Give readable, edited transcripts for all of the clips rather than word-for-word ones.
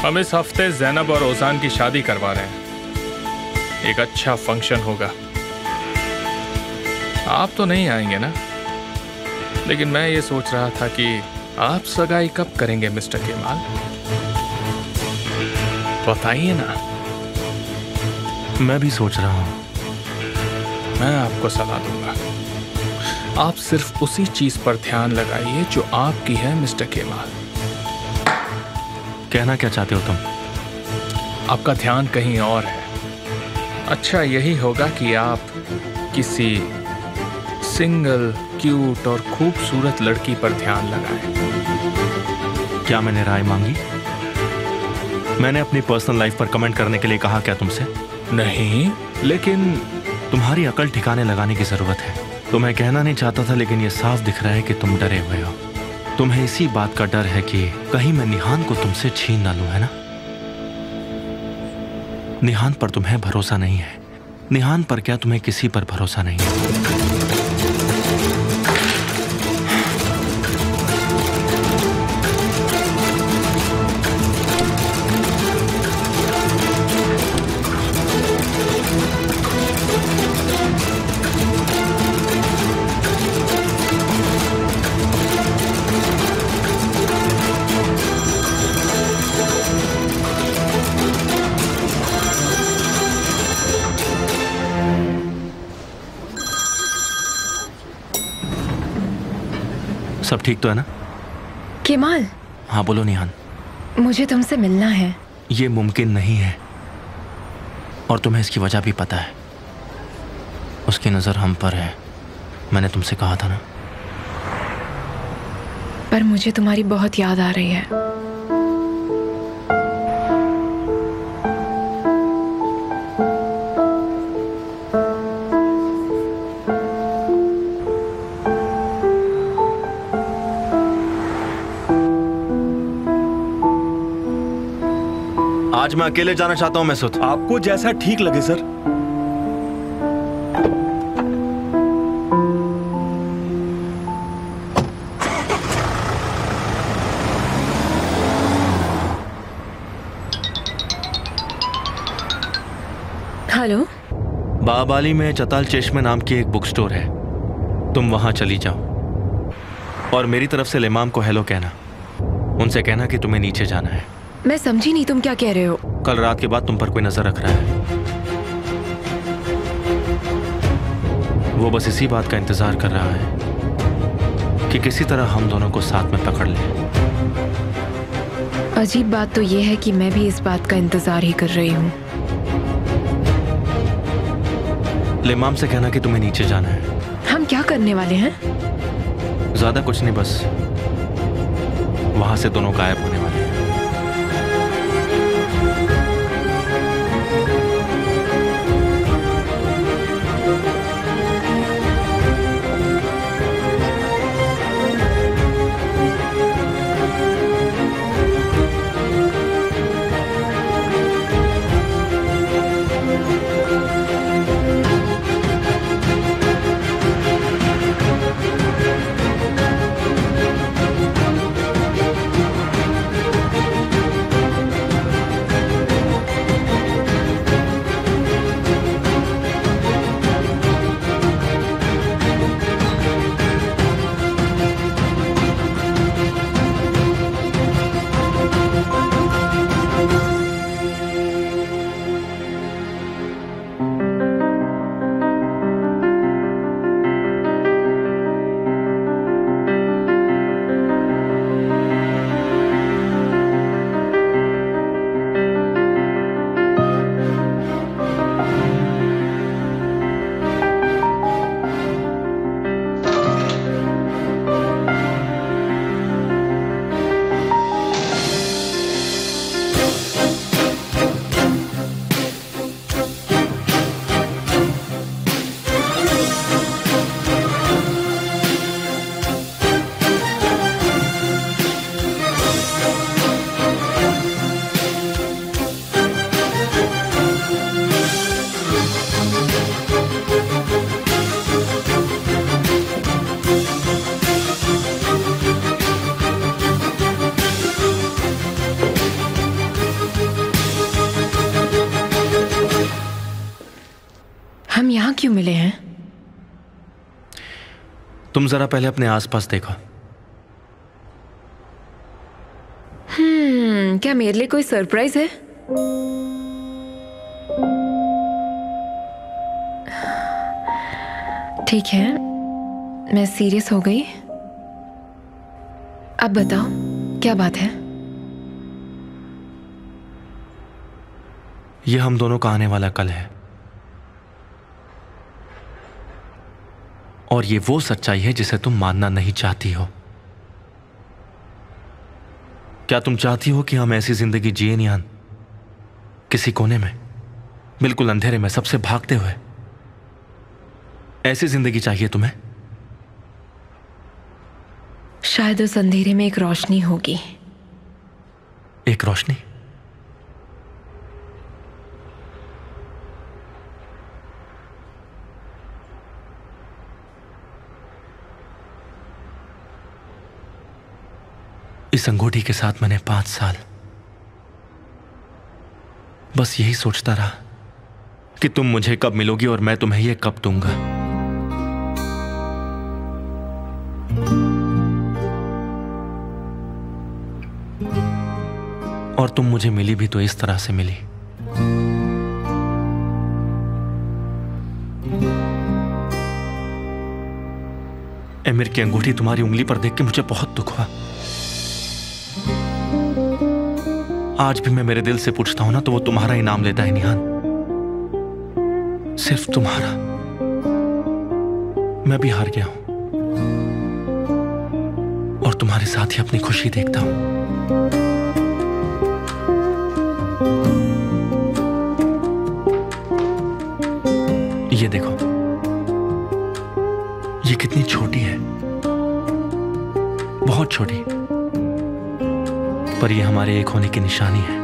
हम इस हफ्ते ज़ैनब और ओजान की शादी करवा रहे हैं। एक अच्छा फंक्शन होगा। आप तो नहीं आएंगे ना, लेकिन मैं ये सोच रहा था कि आप सगाई कब करेंगे मिस्टर केमाल? बताइए ना। मैं भी सोच रहा हूं। मैं आपको सलाह दूंगा, आप सिर्फ उसी चीज पर ध्यान लगाइए जो आपकी है मिस्टर केमाल। कहना क्या चाहते हो तुम? आपका ध्यान कहीं और है। अच्छा यही होगा कि आप किसी सिंगल, क्यूट और खूबसूरत लड़की पर ध्यान लगाएं। क्या मैंने राय मांगी? मैंने अपनी पर्सनल लाइफ पर कमेंट करने के लिए कहा क्या तुमसे? नहीं, लेकिन तुम्हारी अकल ठिकाने लगाने की जरूरत है। तो मैं कहना नहीं चाहता था, लेकिन यह साफ दिख रहा है कि तुम डरे हुए हो। तुम्हें इसी बात का डर है कि कहीं मैं निहान को तुमसे छीन ना लूं, है ना? निहान पर तुम्हें भरोसा नहीं है। निहान पर क्या तुम्हें किसी पर भरोसा नहीं है? सब ठीक तो है ना? केमाल। हाँ बोलो निहान। मुझे तुमसे मिलना है। ये मुमकिन नहीं है, और तुम्हें इसकी वजह भी पता है। उसकी नजर हम पर है, मैंने तुमसे कहा था ना। पर मुझे तुम्हारी बहुत याद आ रही है। आज मैं अकेले जाना चाहता हूं मैसूद। आपको जैसा ठीक लगे सर। हेलो। बाबाली में चताल चेश्मे नाम की एक बुक स्टोर है, तुम वहां चली जाओ और मेरी तरफ से इमाम को हेलो कहना। उनसे कहना कि तुम्हें नीचे जाना है। मैं समझी नहीं, तुम क्या कह रहे हो? कल रात के बाद तुम पर कोई नजर रख रहा है। वो बस इसी बात का इंतजार कर रहा है कि किसी तरह हम दोनों को साथ में पकड़ ले। अजीब बात तो ये है कि मैं भी इस बात का इंतजार ही कर रही हूँ। इमाम से कहना कि तुम्हें नीचे जाना है। हम क्या करने वाले हैं? ज्यादा कुछ नहीं, बस वहां से दोनों गायब होने वाले हैं। जरा पहले अपने आसपास देखो। क्या मेरे लिए कोई सरप्राइज है? ठीक है, मैं सीरियस हो गई। अब बताओ क्या बात है? ये हम दोनों का आने वाला कल है, और ये वो सच्चाई है जिसे तुम मानना नहीं चाहती हो। क्या तुम चाहती हो कि हम ऐसी जिंदगी जिए निहान, किसी कोने में, बिल्कुल अंधेरे में, सबसे भागते हुए? ऐसी जिंदगी चाहिए तुम्हें? शायद उस अंधेरे में एक रोशनी होगी। एक रोशनी? इस अंगूठी के साथ मैंने 5 साल बस यही सोचता रहा कि तुम मुझे कब मिलोगी और मैं तुम्हें ये कब दूंगा। और तुम मुझे मिली भी तो इस तरह से मिली। एमिर की अंगूठी तुम्हारी उंगली पर देख के मुझे बहुत दुख हुआ। आज भी मैं मेरे दिल से पूछता हूं ना, तो वो तुम्हारा ही नाम लेता है निहान, सिर्फ तुम्हारा। मैं भी हार गया हूं और तुम्हारे साथ ही अपनी खुशी देखता हूं। ये देखो, ये कितनी छोटी है, बहुत छोटी, पर ये हमारे एक होने की निशानी है।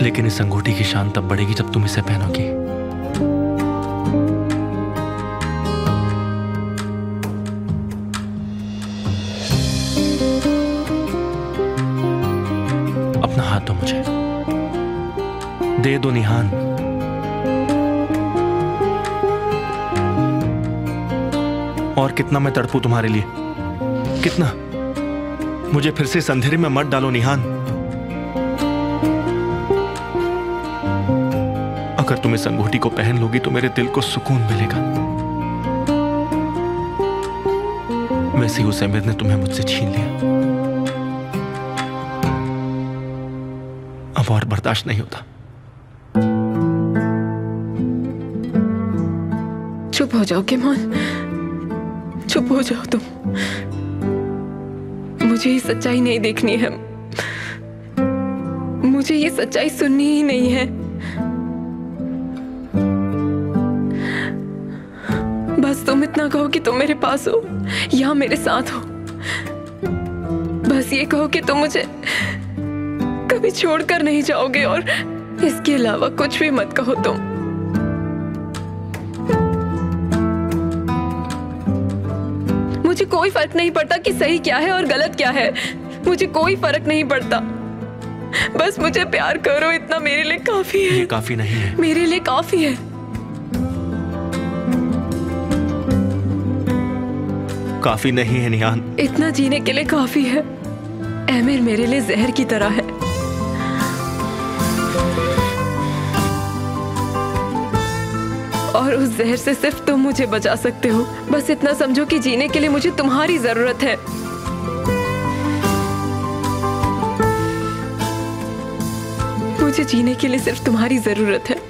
लेकिन इस अंगूठी की शान तब बढ़ेगी जब तुम इसे पहनोगी। अपना हाथ दो मुझे, दे दो निहान। और कितना मैं तड़पूं तुम्हारे लिए, कितना। मुझे फिर से इस अंधेरे में मत डालो निहान। अगर तुम इस अंगूठी को पहन लोगी तो मेरे दिल को सुकून मिलेगा। वैसे ही उस अमीर ने तुम्हें मुझसे छीन लिया। अब और बर्दाश्त नहीं होता। चुप हो जाओ किमोन, चुप हो जाओ तुम। मुझे ये सच्चाई नहीं देखनी है, मुझे ये सच्चाई सुननी ही नहीं है। बस तुम इतना कहो कि तुम मेरे पास हो या मेरे साथ हो। बस ये कहो कि तुम मुझे कभी छोड़कर नहीं जाओगे, और इसके अलावा कुछ भी मत कहो तुम। मुझे कोई फर्क नहीं पड़ता कि सही क्या है और गलत क्या है, मुझे कोई फर्क नहीं पड़ता। बस मुझे प्यार करो, इतना मेरे लिए काफी है। ये काफी नहीं है। मेरे लिए काफी है। काफी नहीं है निहान। इतना जीने के लिए काफी है। एमिर मेरे लिए जहर की तरह है। और उस जहर से सिर्फ तुम मुझे बचा सकते हो। बस इतना समझो कि जीने के लिए मुझे तुम्हारी जरूरत है। मुझे जीने के लिए सिर्फ तुम्हारी जरूरत है।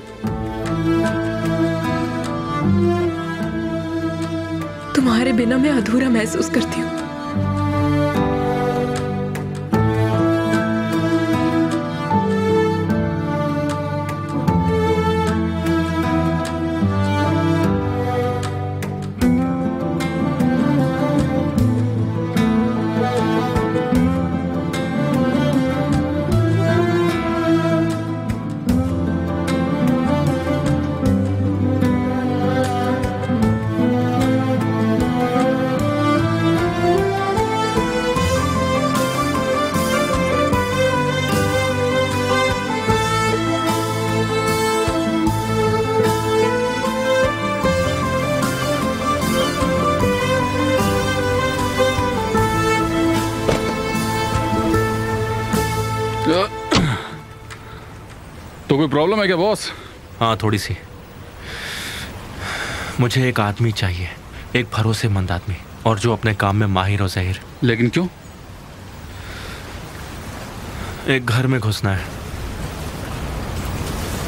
तुम्हारे बिना मैं अधूरा महसूस करती हूँ। कोई प्रॉब्लम है क्या बॉस? हाँ, थोड़ी सी। मुझे एक आदमी चाहिए, एक भरोसेमंद आदमी, और जो अपने काम में माहिर हो ज़हीर। लेकिन क्यों? एक घर में घुसना है।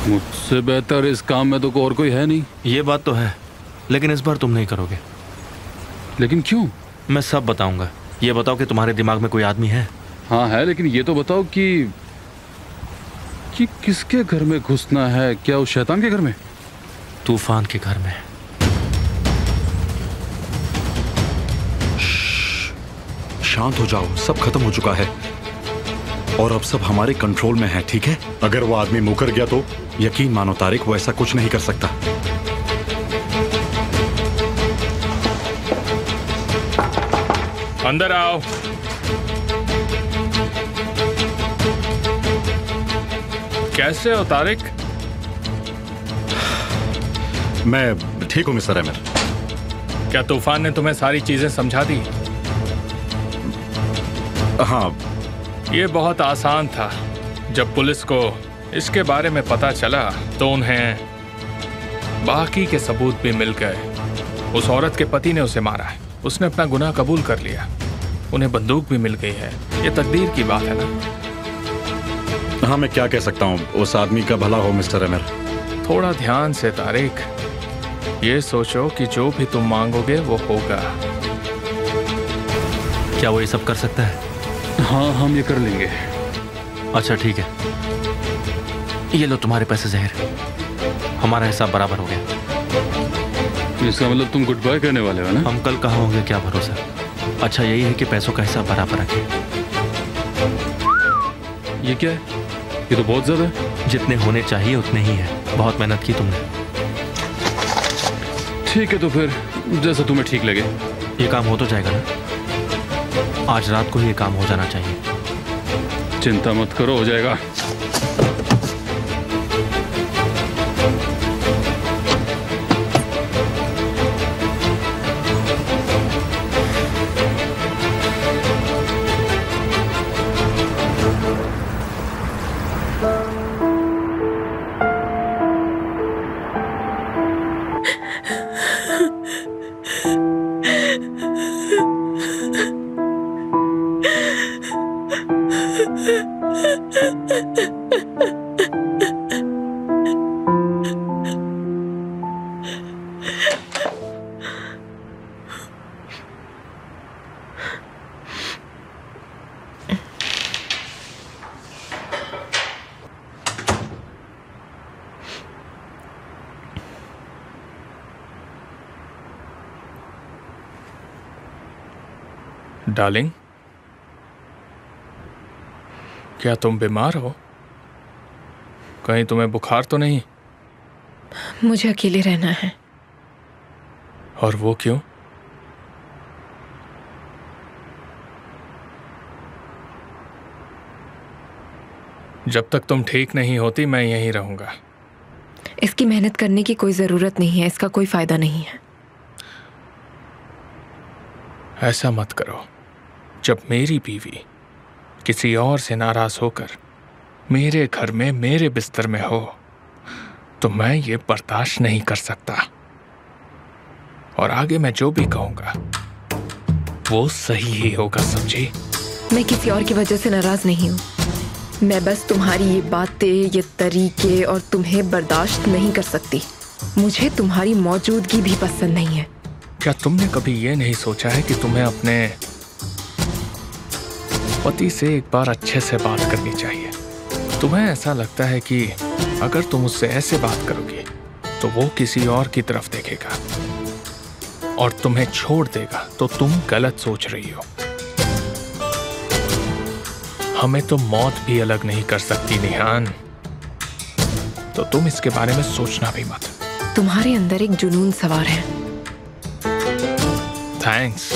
मुझसे बेहतर इस काम में तो और कोई है नहीं। ये बात तो है, लेकिन इस बार तुम नहीं करोगे। लेकिन क्यों? मैं सब बताऊंगा। ये बताओ कि तुम्हारे दिमाग में कोई आदमी है? हाँ है, लेकिन ये तो बताओ कि किसके घर में घुसना है? क्या उस शैतान के घर में? तूफान के घर में। शांत हो जाओ, सब खत्म हो चुका है और अब सब हमारे कंट्रोल में है, ठीक है? अगर वो आदमी मुकर गया तो यकीन मानो तारिक, वो ऐसा कुछ नहीं कर सकता। अंदर आओ। कैसे हो तारिक? मैं ठीक हूं मिस्टर आमिर। क्या तूफान ने तुम्हें सारी चीजें समझा दी? हाँ। ये बहुत आसान था। जब पुलिस को इसके बारे में पता चला तो उन्हें बाकी के सबूत भी मिल गए। उस औरत के पति ने उसे मारा है, उसने अपना गुनाह कबूल कर लिया, उन्हें बंदूक भी मिल गई है। ये तकदीर की बात है ना? हाँ, मैं क्या कह सकता हूँ, उस आदमी का भला हो मिस्टर आमिर। थोड़ा ध्यान से तारिक, ये सोचो कि जो भी तुम मांगोगे वो होगा। क्या वो ये सब कर सकता है? हाँ, हम ये कर लेंगे। अच्छा ठीक है, ये लो तुम्हारे पैसे ज़हीर, हमारा हिसाब बराबर हो गया। इसका मतलब तुम गुड बाय करने वाले हो ना? हम कल कहाँ होंगे क्या भरोसा। अच्छा यही है कि पैसों का हिसाब बराबर रखें। ये क्या है? ये तो बहुत ज्यादा है। जितने होने चाहिए उतने ही है, बहुत मेहनत की तुमने। ठीक है, तो फिर जैसा तुम्हें ठीक लगे। ये काम हो तो जाएगा ना? आज रात को ही ये काम हो जाना चाहिए। चिंता मत करो, हो जाएगा। डार्लिंग, क्या तुम बीमार हो? कहीं तुम्हें बुखार तो नहीं? मुझे अकेले रहना है। और वो क्यों? जब तक तुम ठीक नहीं होती मैं यहीं रहूंगा। इसकी मेहनत करने की कोई जरूरत नहीं है, इसका कोई फायदा नहीं है। ऐसा मत करो। जब मेरी बीवी किसी और से नाराज होकर मेरे घर में मेरे बिस्तर में हो तो मैं ये बर्दाश्त नहीं कर सकता। और आगे मैं जो भी कहूंगा वो सही ही होगा, समझी? मैं किसी और की वजह से नाराज नहीं हूँ। मैं बस तुम्हारी ये बातें, ये तरीके और तुम्हें बर्दाश्त नहीं कर सकती। मुझे तुम्हारी मौजूदगी भी पसंद नहीं है। क्या तुमने कभी ये नहीं सोचा है कि तुम्हें अपने पति से एक बार अच्छे से बात करनी चाहिए? तुम्हें ऐसा लगता है कि अगर तुम उससे ऐसे बात करोगे तो वो किसी और की तरफ देखेगा और तुम्हें छोड़ देगा, तो तुम गलत सोच रही हो। हमें तो मौत भी अलग नहीं कर सकती निहान, तो तुम इसके बारे में सोचना भी मत। तुम्हारे अंदर एक जुनून सवार है। थैंक्स।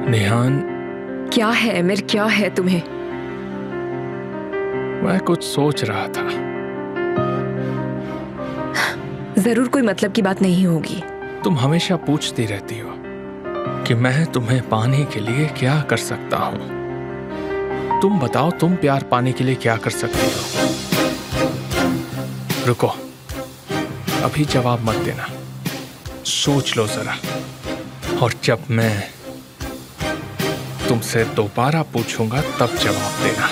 निहान, क्या है आमिर, क्या है तुम्हें? मैं कुछ सोच रहा था। जरूर कोई मतलब की बात नहीं होगी। तुम हमेशा पूछती रहती हो कि मैं तुम्हें पाने के लिए क्या कर सकता हूं। तुम बताओ, तुम प्यार पाने के लिए क्या कर सकती हो? रुको, अभी जवाब मत देना, सोच लो जरा, और जब मैं तुमसे दोबारा पूछूंगा तब जवाब देना।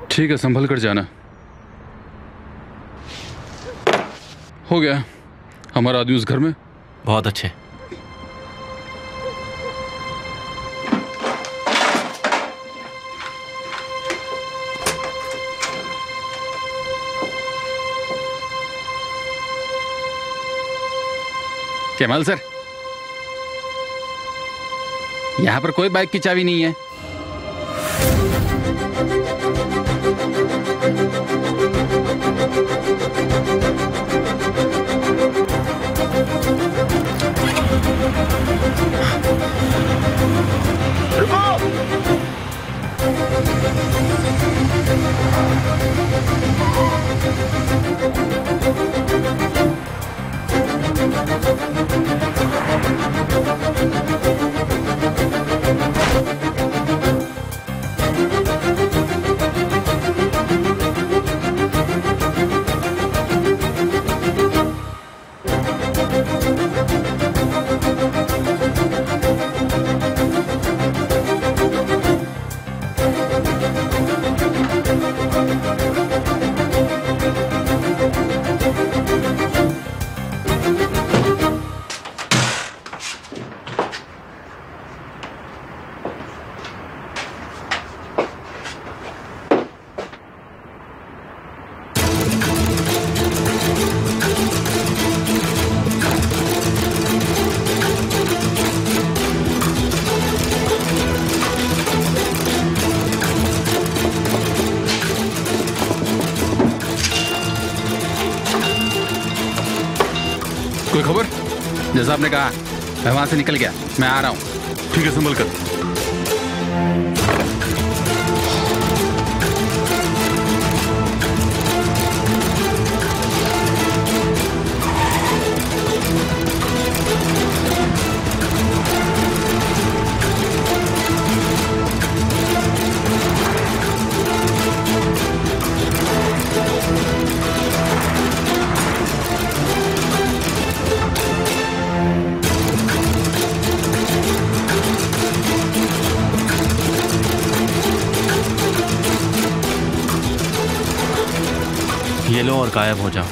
ठीक है, संभल कर जाना। हो गया, हमारा आदमी उस घर में। बहुत अच्छे। केमाल सर, यहां पर कोई बाइक की चाबी नहीं है। कोई खबर? जैसा आपने कहा, मैं वहां से निकल गया, मैं आ रहा हूं। ठीक है, संभल कर। ये लो और गायब हो जाओ,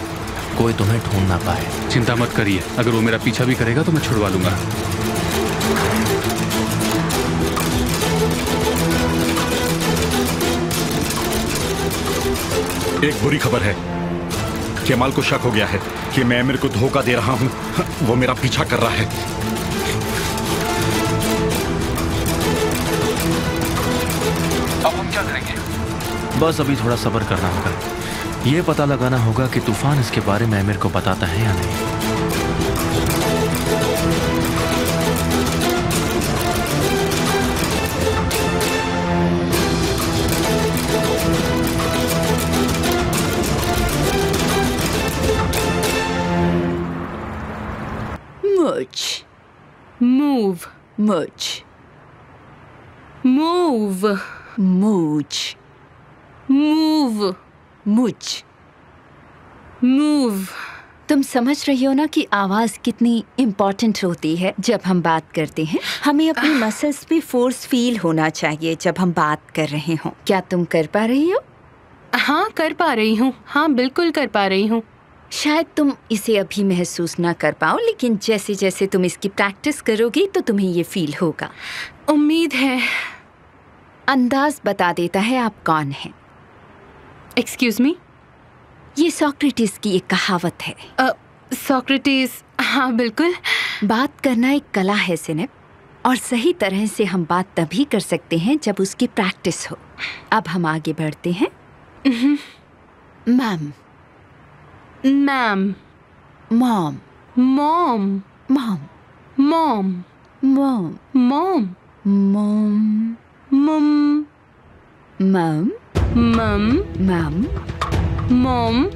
कोई तुम्हें ढूंढ ना पाए। चिंता मत करिए, अगर वो मेरा पीछा भी करेगा तो मैं छुड़वा लूंगा। एक बुरी खबर है, केमाल को शक हो गया है कि मैं मेरे को धोखा दे रहा हूं। वो मेरा पीछा कर रहा है। अब हम क्या करेंगे? बस अभी थोड़ा सब्र करना होगा। ये पता लगाना होगा कि तूफान इसके बारे में आमिर को बताता है या नहीं। Merge. Move. Merge. Move. Mooch. Move. Mooch. Move. तुम समझ रही हो ना कि आवाज कितनी इम्पोर्टेंट होती है जब हम बात करते हैं। हमें अपनी मसल्स पे फोर्स फील होना चाहिए जब हम बात कर रहे हो। क्या तुम कर पा रही हो? हाँ, कर पा रही हूँ। हाँ, बिल्कुल कर पा रही हूँ। शायद तुम इसे अभी महसूस ना कर पाओ, लेकिन जैसे जैसे तुम इसकी प्रैक्टिस करोगी तो तुम्हें ये फील होगा। उम्मीद है। अंदाज बता देता है आप कौन हैं। Excuse me? ये सोक्रेटिस की एक कहावत है। सोक्रेटिस? हाँ, बिल्कुल। बात करना एक कला है सिनेप। और सही तरह से हम बात तभी कर सकते हैं जब उसकी प्रैक्टिस हो। अब हम आगे बढ़ते हैं। Ma'am, ma'am, mom, mom, mom, mom, mom, mom, mom, मम, मम, मम, मम, मॉम।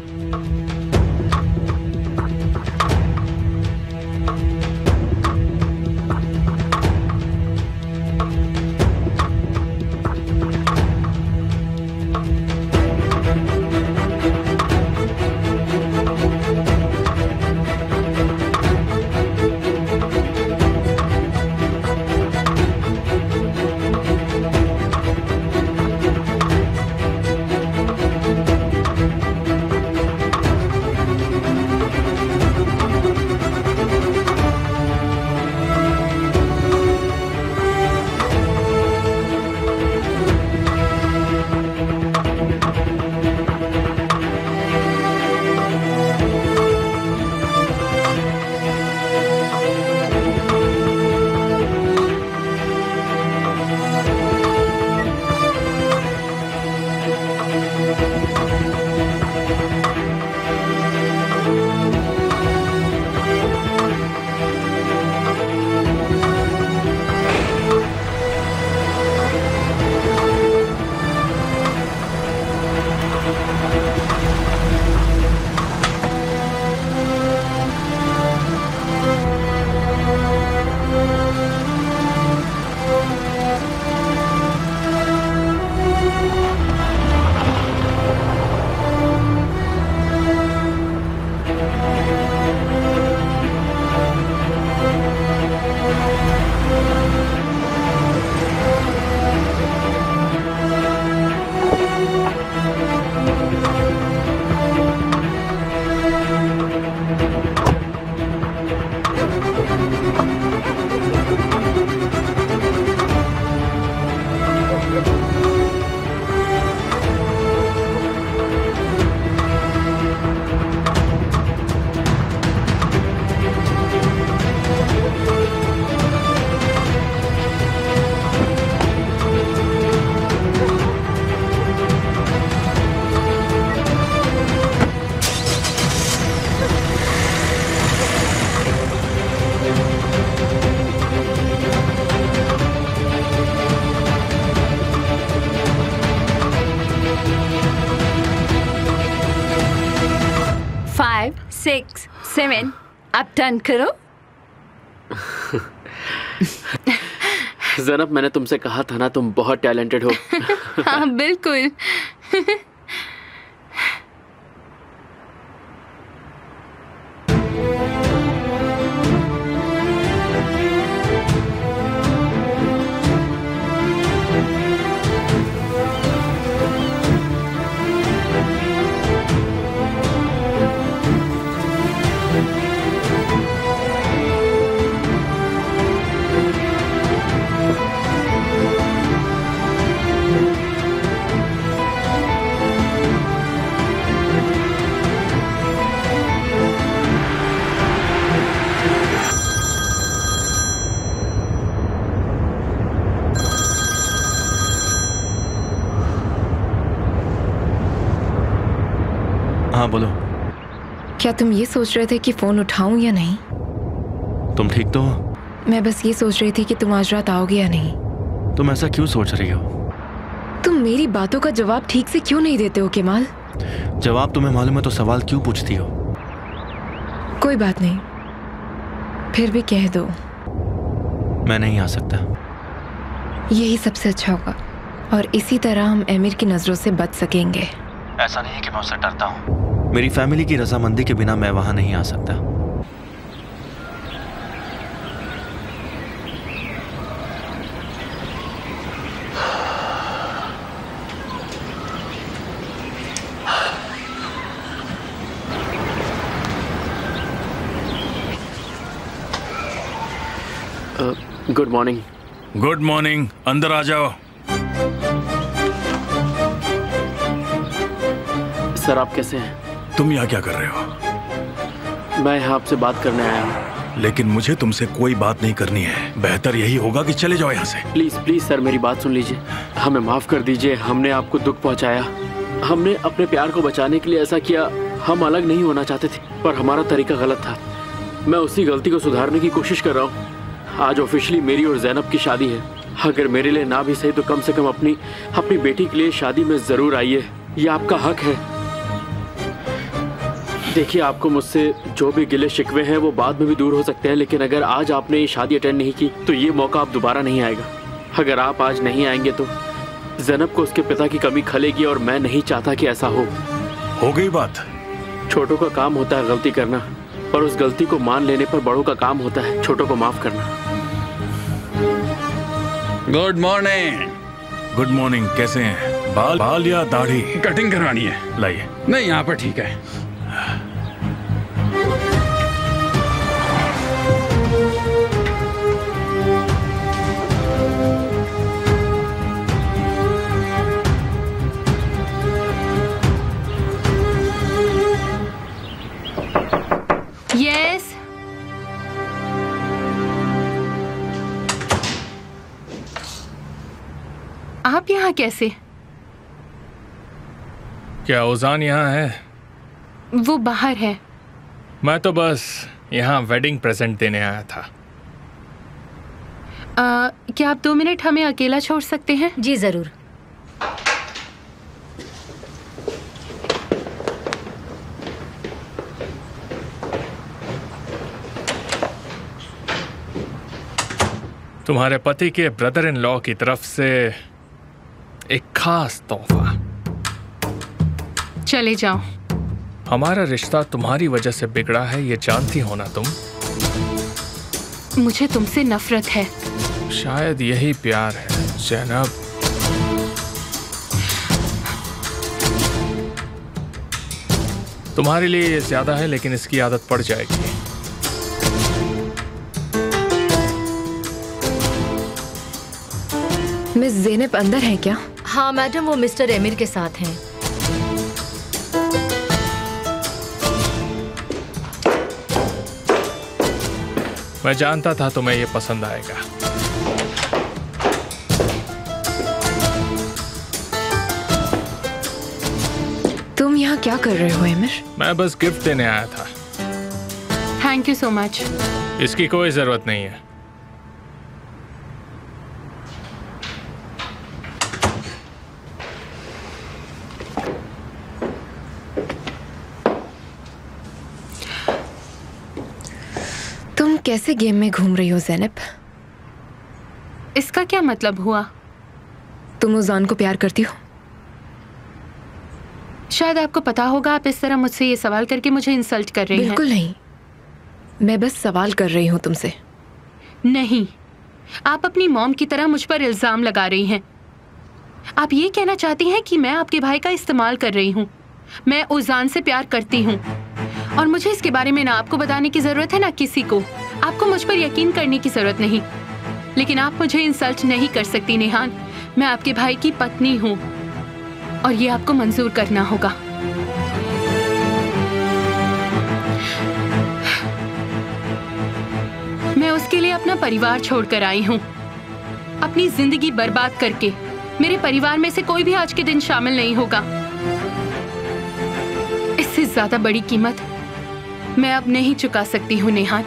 फाइव, 6, 7, अब टर्न करो। ज़ैनब, मैंने तुमसे कहा था ना, तुम बहुत टैलेंटेड हो। हाँ बिल्कुल। हाँ बोलो। क्या तुम ये सोच रहे थे कि फोन उठाऊं या नहीं? तुम ठीक तो हो? मैं बस ये सोच रही थी कि तुम आज रात आओगे या नहीं। तुम ऐसा क्यों सोच रही हो? तुम मेरी बातों का जवाब ठीक से क्यों नहीं देते हो केमाल? जवाब तुम्हें मालूम है तो सवाल क्यों पूछती हो? कोई बात नहीं, फिर भी कह दो। मैं नहीं आ सकता। यही सबसे अच्छा होगा और इसी तरह हम एमिर की नजरों से बच सकेंगे। ऐसा नहीं है कि मैं उससे डरता हूँ। मेरी फैमिली की रजामंदी के बिना मैं वहां नहीं आ सकता। Good morning. गुड मॉर्निंग, अंदर आ जाओ। सर, आप कैसे हैं? तुम यहाँ क्या कर रहे हो? मैं यहाँ आपसे बात करने आया हूँ। लेकिन मुझे तुमसे कोई बात नहीं करनी है। बेहतर यही होगा कि चले जाओ यहाँ से। प्लीज प्लीज सर, मेरी बात सुन लीजिए। हमें माफ कर दीजिए, हमने आपको दुख पहुंचाया। हमने अपने प्यार को बचाने के लिए ऐसा किया। हम अलग नहीं होना चाहते थे, पर हमारा तरीका गलत था। मैं उसी गलती को सुधारने की कोशिश कर रहा हूँ। आज ऑफिशियली मेरी और जैनब की शादी है। अगर मेरे लिए ना भी सही तो कम से कम अपनी बेटी के लिए शादी में जरूर आइए। ये आपका हक है। देखिए, आपको मुझसे जो भी गिले शिकवे हैं वो बाद में भी दूर हो सकते हैं, लेकिन अगर आज आपने ये शादी अटेंड नहीं की तो ये मौका आप दोबारा नहीं आएगा। अगर आप आज नहीं आएंगे तो जैनब को उसके पिता की कमी खलेगी और मैं नहीं चाहता कि ऐसा हो गई बात। छोटों का काम होता है गलती करना, पर उस गलती को मान लेने पर बड़ों का काम होता है छोटों को माफ करना। Good morning. Good morning. कैसे हैं? बाल या दाढ़ी? कटिंग करवानी है। लाइए। नहीं, यहाँ पर ठीक है। यस। आप यहाँ कैसे? क्या ओजान यहाँ है? वो बाहर है। मैं तो बस यहाँ वेडिंग प्रेजेंट देने आया था। क्या आप 2 मिनट हमें अकेला छोड़ सकते हैं? जी जरूर। तुम्हारे पति के ब्रदर इन लॉ की तरफ से एक खास तोहफा। चले जाओ। हमारा रिश्ता तुम्हारी वजह से बिगड़ा है, ये जानती हो ना तुम? मुझे तुमसे नफरत है। शायद यही प्यार है जैनब। तुम्हारे लिए ये ज्यादा है, लेकिन इसकी आदत पड़ जाएगी। मिस ज़ैनब अंदर है क्या? हाँ मैडम, वो मिस्टर एमिर के साथ हैं। मैं जानता था तुम्हें ये पसंद आएगा। तुम यहाँ क्या कर रहे हो एमिर? मैं बस गिफ्ट देने आया था। Thank you so much. इसकी कोई जरूरत नहीं है। तुम कैसे गेम में घूम रही हो ज़ैनब? इसका क्या मतलब हुआ? तुम ओजान को प्यार करती हो? शायद आपको पता होगा, आप इस तरह मुझसे ये सवाल करके मुझे इंसल्ट कर रही हैं। बिल्कुल नहीं, मैं बस सवाल कर रही हूँ तुमसे। नहीं, आप अपनी मॉम की तरह मुझ पर इल्जाम लगा रही हैं। आप ये कहना चाहती हैं कि मैं आपके भाई का इस्तेमाल कर रही हूँ। मैं ओजान से प्यार करती हूँ और मुझे इसके बारे में ना आपको बताने की जरूरत है ना किसी को। आपको मुझ पर यकीन करने की जरूरत नहीं, लेकिन आप मुझे इंसल्ट नहीं कर सकती नेहान। मैं आपके भाई की पत्नी हूँ और ये आपको मंजूर करना होगा। मैं उसके लिए अपना परिवार छोड़कर आई हूँ, अपनी जिंदगी बर्बाद करके। मेरे परिवार में से कोई भी आज के दिन शामिल नहीं होगा। इससे ज्यादा बड़ी कीमत मैं अब नहीं चुका सकती हूँ नेहान।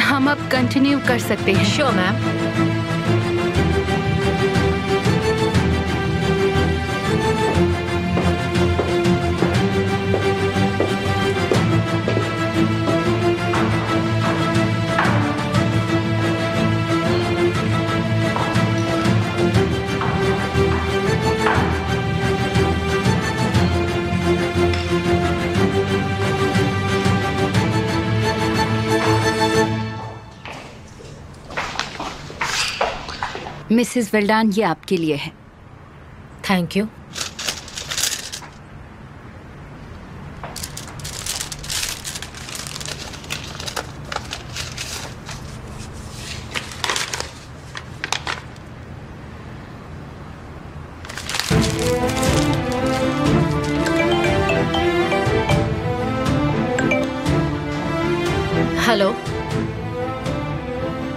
हम अब कंटिन्यू कर सकते हैं। Sure ma'am. मिसेस वेल्डान, ये आपके लिए है। Thank you. हेलो।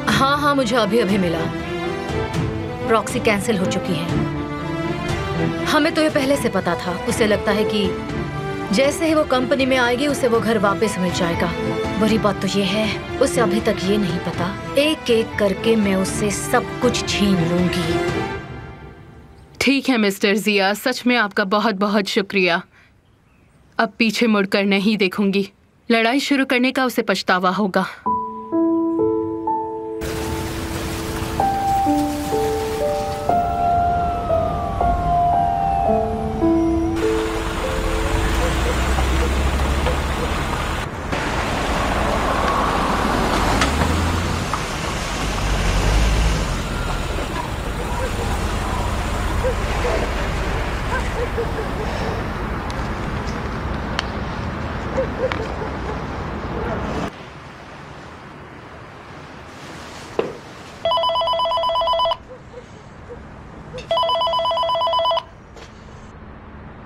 हाँ हाँ, मुझे अभी अभी मिला। प्रॉक्सी कैंसिल हो चुकी है। हमें तो ये पहले से पता था। उसे लगता है कि जैसे ही वो कंपनी में आएगी उसे वो घर वापस मिल जाएगा। बुरी बात तो ये है, उसे अभी तक ये नहीं पता। एक एक करके मैं उससे सब कुछ छीन लूंगी। ठीक है मिस्टर जिया, सच में आपका बहुत बहुत शुक्रिया। अब पीछे मुड़कर नहीं देखूंगी। लड़ाई शुरू करने का उसे पछतावा होगा।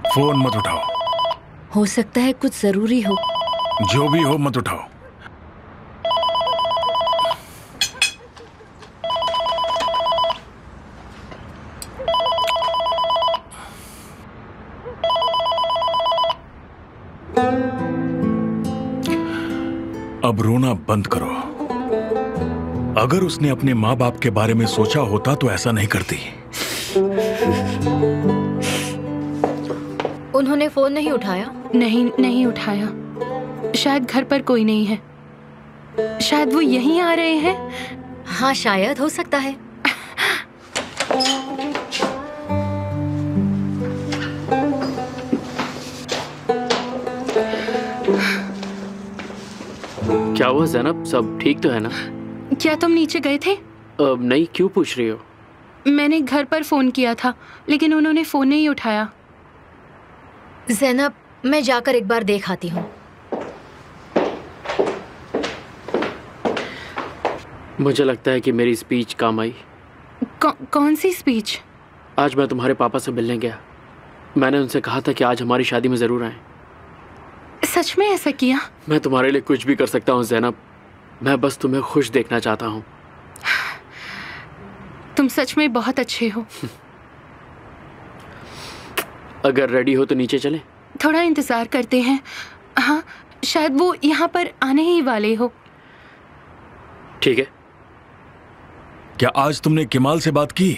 फोन मत उठाओ। हो सकता है कुछ जरूरी हो। जो भी हो मत उठाओ। अब रोना बंद करो। अगर उसने अपने माँ बाप के बारे में सोचा होता तो ऐसा नहीं करती। उन्होंने फोन नहीं उठाया? नहीं उठाया। शायद घर पर कोई नहीं है। शायद वो यहीं आ रहे हैं। हाँ शायद, हो सकता है। क्या हुआ ज़ैनब, सब ठीक तो है ना? क्या तुम नीचे गए थे? नहीं, क्यों पूछ रही हो? मैंने घर पर फोन किया था लेकिन उन्होंने फोन नहीं उठाया। ज़ैनब, मैं जाकर एक बार देख आती हूँ। मुझे लगता है कि मेरी स्पीच काम आई। कौन सी स्पीच? आज मैं तुम्हारे पापा से मिलने गया। मैंने उनसे कहा था कि आज हमारी शादी में ज़रूर आएं। सच में ऐसा किया? मैं तुम्हारे लिए कुछ भी कर सकता हूँ ज़ैनब। मैं बस तुम्हें खुश देखना चाहता हूँ। तुम सच में बहुत अच्छे हो। अगर रेडी हो तो नीचे चलें? थोड़ा इंतजार करते हैं। हाँ, शायद वो यहाँ पर आने ही वाले हो। ठीक है। क्या आज तुमने किमाल से बात की?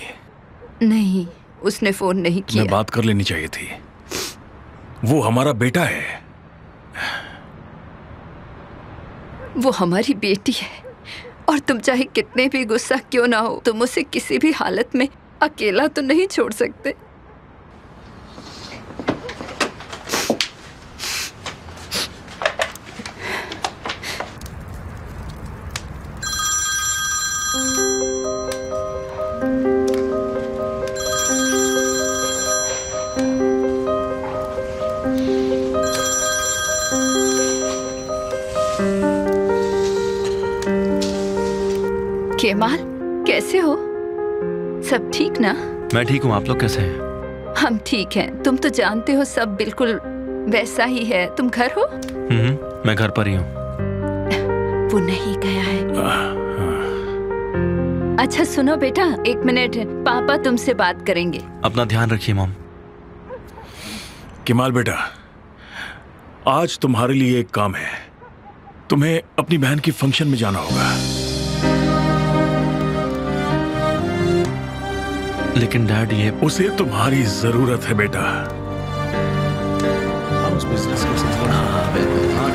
नहीं, उसने फोन नहीं किया। मैं बात कर लेनी चाहिए थी। वो हमारा बेटा है। वो हमारी बेटी है और तुम चाहे कितने भी गुस्सा क्यों ना हो, तुम उसे किसी भी हालत में अकेला तो नहीं छोड़ सकते। केमाल, कैसे हो? सब ठीक ना? मैं ठीक हूँ, आप लोग कैसे हैं? हम ठीक हैं। तुम तो जानते हो सब बिल्कुल वैसा ही है। तुम घर हो? मैं घर पर ही हूँ। वो नहीं गया है। अच्छा सुनो बेटा, 1 मिनट, पापा तुमसे बात करेंगे। अपना ध्यान रखिए मॉम। किमाल बेटा, आज तुम्हारे लिए एक काम है। तुम्हें अपनी बहन की फंक्शन में जाना होगा। लेकिन डैड, ये उसे तुम्हारी जरूरत है बेटा। हाँ,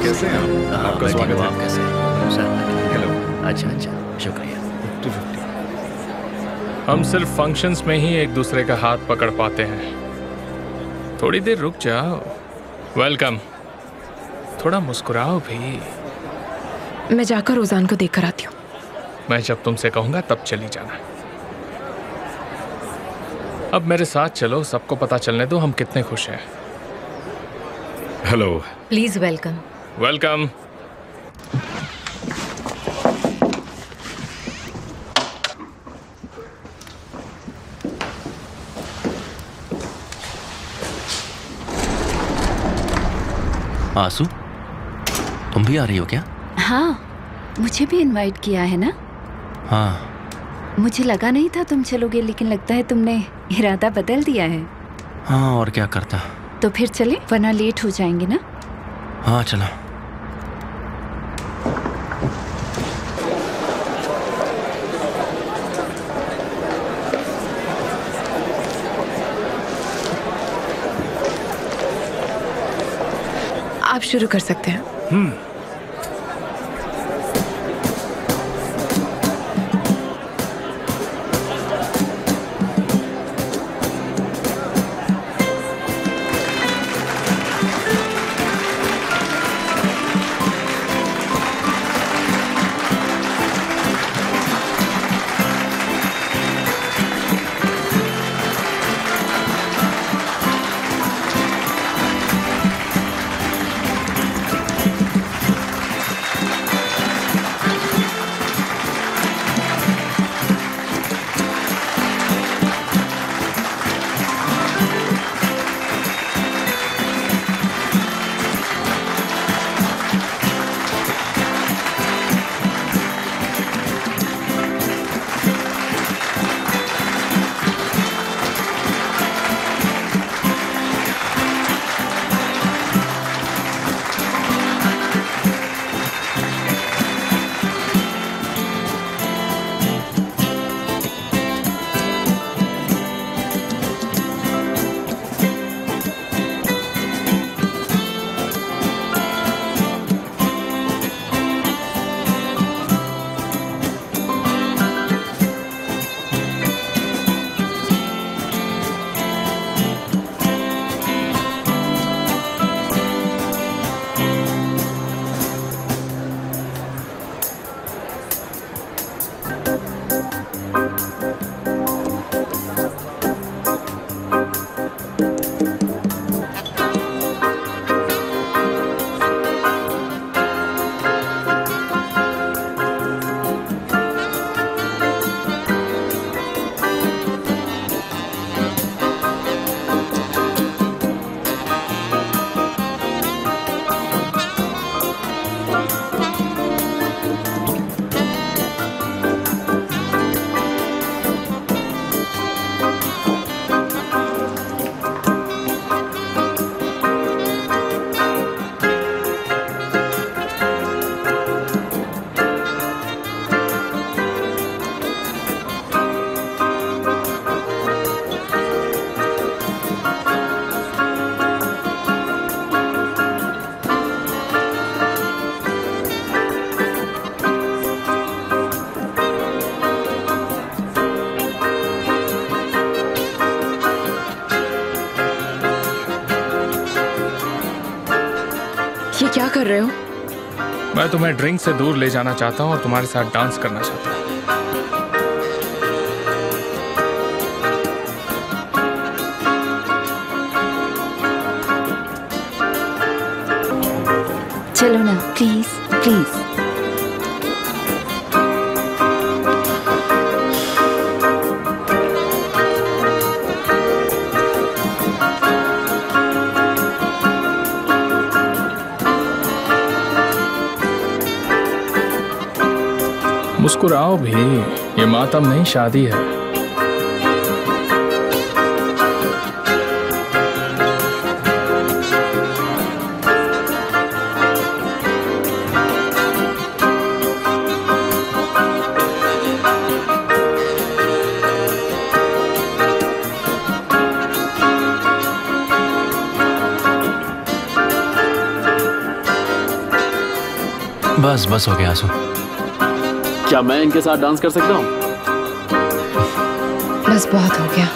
कैसे हैं आप? आपका स्वागत है। आप कैसे हैं? हेलो। अच्छा, शुक्रिया। हम सिर्फ फंक्शंस में ही एक दूसरे का हाथ पकड़ पाते हैं। थोड़ी देर रुक जाओ। वेलकम। थोड़ा मुस्कुराओ भी। मैं जाकर रोजान को देखकर आती हूँ। मैं जब तुमसे कहूंगा तब चली जाना। अब मेरे साथ चलो, सबको पता चलने दो हम कितने खुश हैं। हेलो। Please welcome. वेलकम। आंसू, तुम भी आ रही हो क्या? हाँ, मुझे भी इनवाइट किया है ना? हाँ। मुझे लगा नहीं था तुम चलोगे, लेकिन लगता है तुमने इरादा बदल दिया है। हाँ, और क्या करता। तो फिर चले, वरना लेट हो जाएंगे ना। हाँ चलो। आप शुरू कर सकते हैं। ये क्या कर रहे हो? मैं तुम्हें ड्रिंक से दूर ले जाना चाहता हूँ और तुम्हारे साथ डांस करना चाहता हूँ। चलो ना, प्लीज प्लीज। मुस्कुराओ भी, ये मातम नहीं शादी है। बस बस हो गया आंसू। क्या मैं इनके साथ डांस कर सकता हूँ? बस बहुत हो गया।